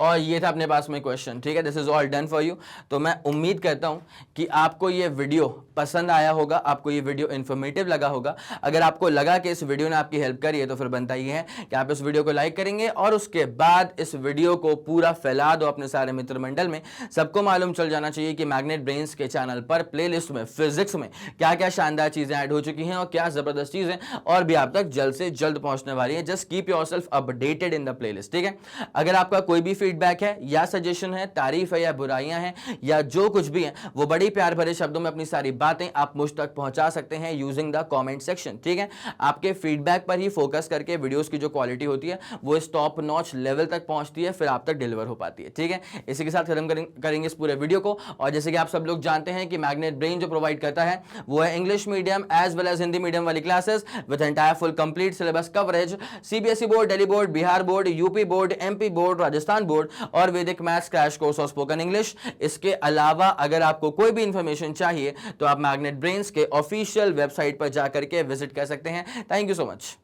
और ये था अपने पास में क्वेश्चन। ठीक है, this is all done for you. तो मैं उम्मीद करता हूं कि आपको ये वीडियो पसंद आया होगा, आपको ये वीडियो इन्फॉर्मेटिव लगा होगा। अगर आपको लगा कि इस वीडियो ने आपकी हेल्प करी है तो फिर बनता ही है कि आप इस वीडियो को लाइक करेंगे, और उसके बाद इस वीडियो को पूरा फैला दो अपने सारे मित्र मंडल में। सबको मालूम चल जाना चाहिए कि मैग्नेट ब्रेन्स के चैनल पर प्लेलिस्ट में फिजिक्स में क्या क्या शानदार चीजें ऐड हो चुकी हैं और क्या जबरदस्त चीजें और भी आप तक जल्द से जल्द पहुंचने वाली है। Just keep yourself updated in the playlist. ठीक है, अगर आपका कोई भी फीडबैक है या सजेशन है, तारीफ है या बुराइयां हैं या जो कुछ भी है, वो बड़ी प्यार भरे शब्दों में अपनी सारी बातें आप मुझ तक पहुंचा सकते हैं यूजिंग द कमेंट सेक्शन। ठीक है, आपके फीडबैक पर ही फोकस करके वीडियोस की जो क्वालिटी होती है वो इस टॉप नॉच लेवल तक पहुंचती है, फिर आप तक डिलीवर हो पाती है। ठीक है, इसी के साथ खत्म करेंगे इस पूरे वीडियो को। और जैसे कि आप सब लोग जानते हैं कि मैग्नेट ब्रेन जो प्रोवाइड करता है वो है English medium as well as Hindi medium वाली classes with entire full complete syllabus coverage, CBSE board, Delhi board, Bihar board, UP board, MP board, Rajasthan board और वैदिक मैथ्स क्रैश कोर्स और स्पोकन इंग्लिश। इसके अलावा अगर आपको कोई भी इंफॉर्मेशन चाहिए तो आप मैग्नेट ब्रेन्स के ऑफिशियल वेबसाइट पर जाकर के विजिट कर सकते हैं। Thank you so much.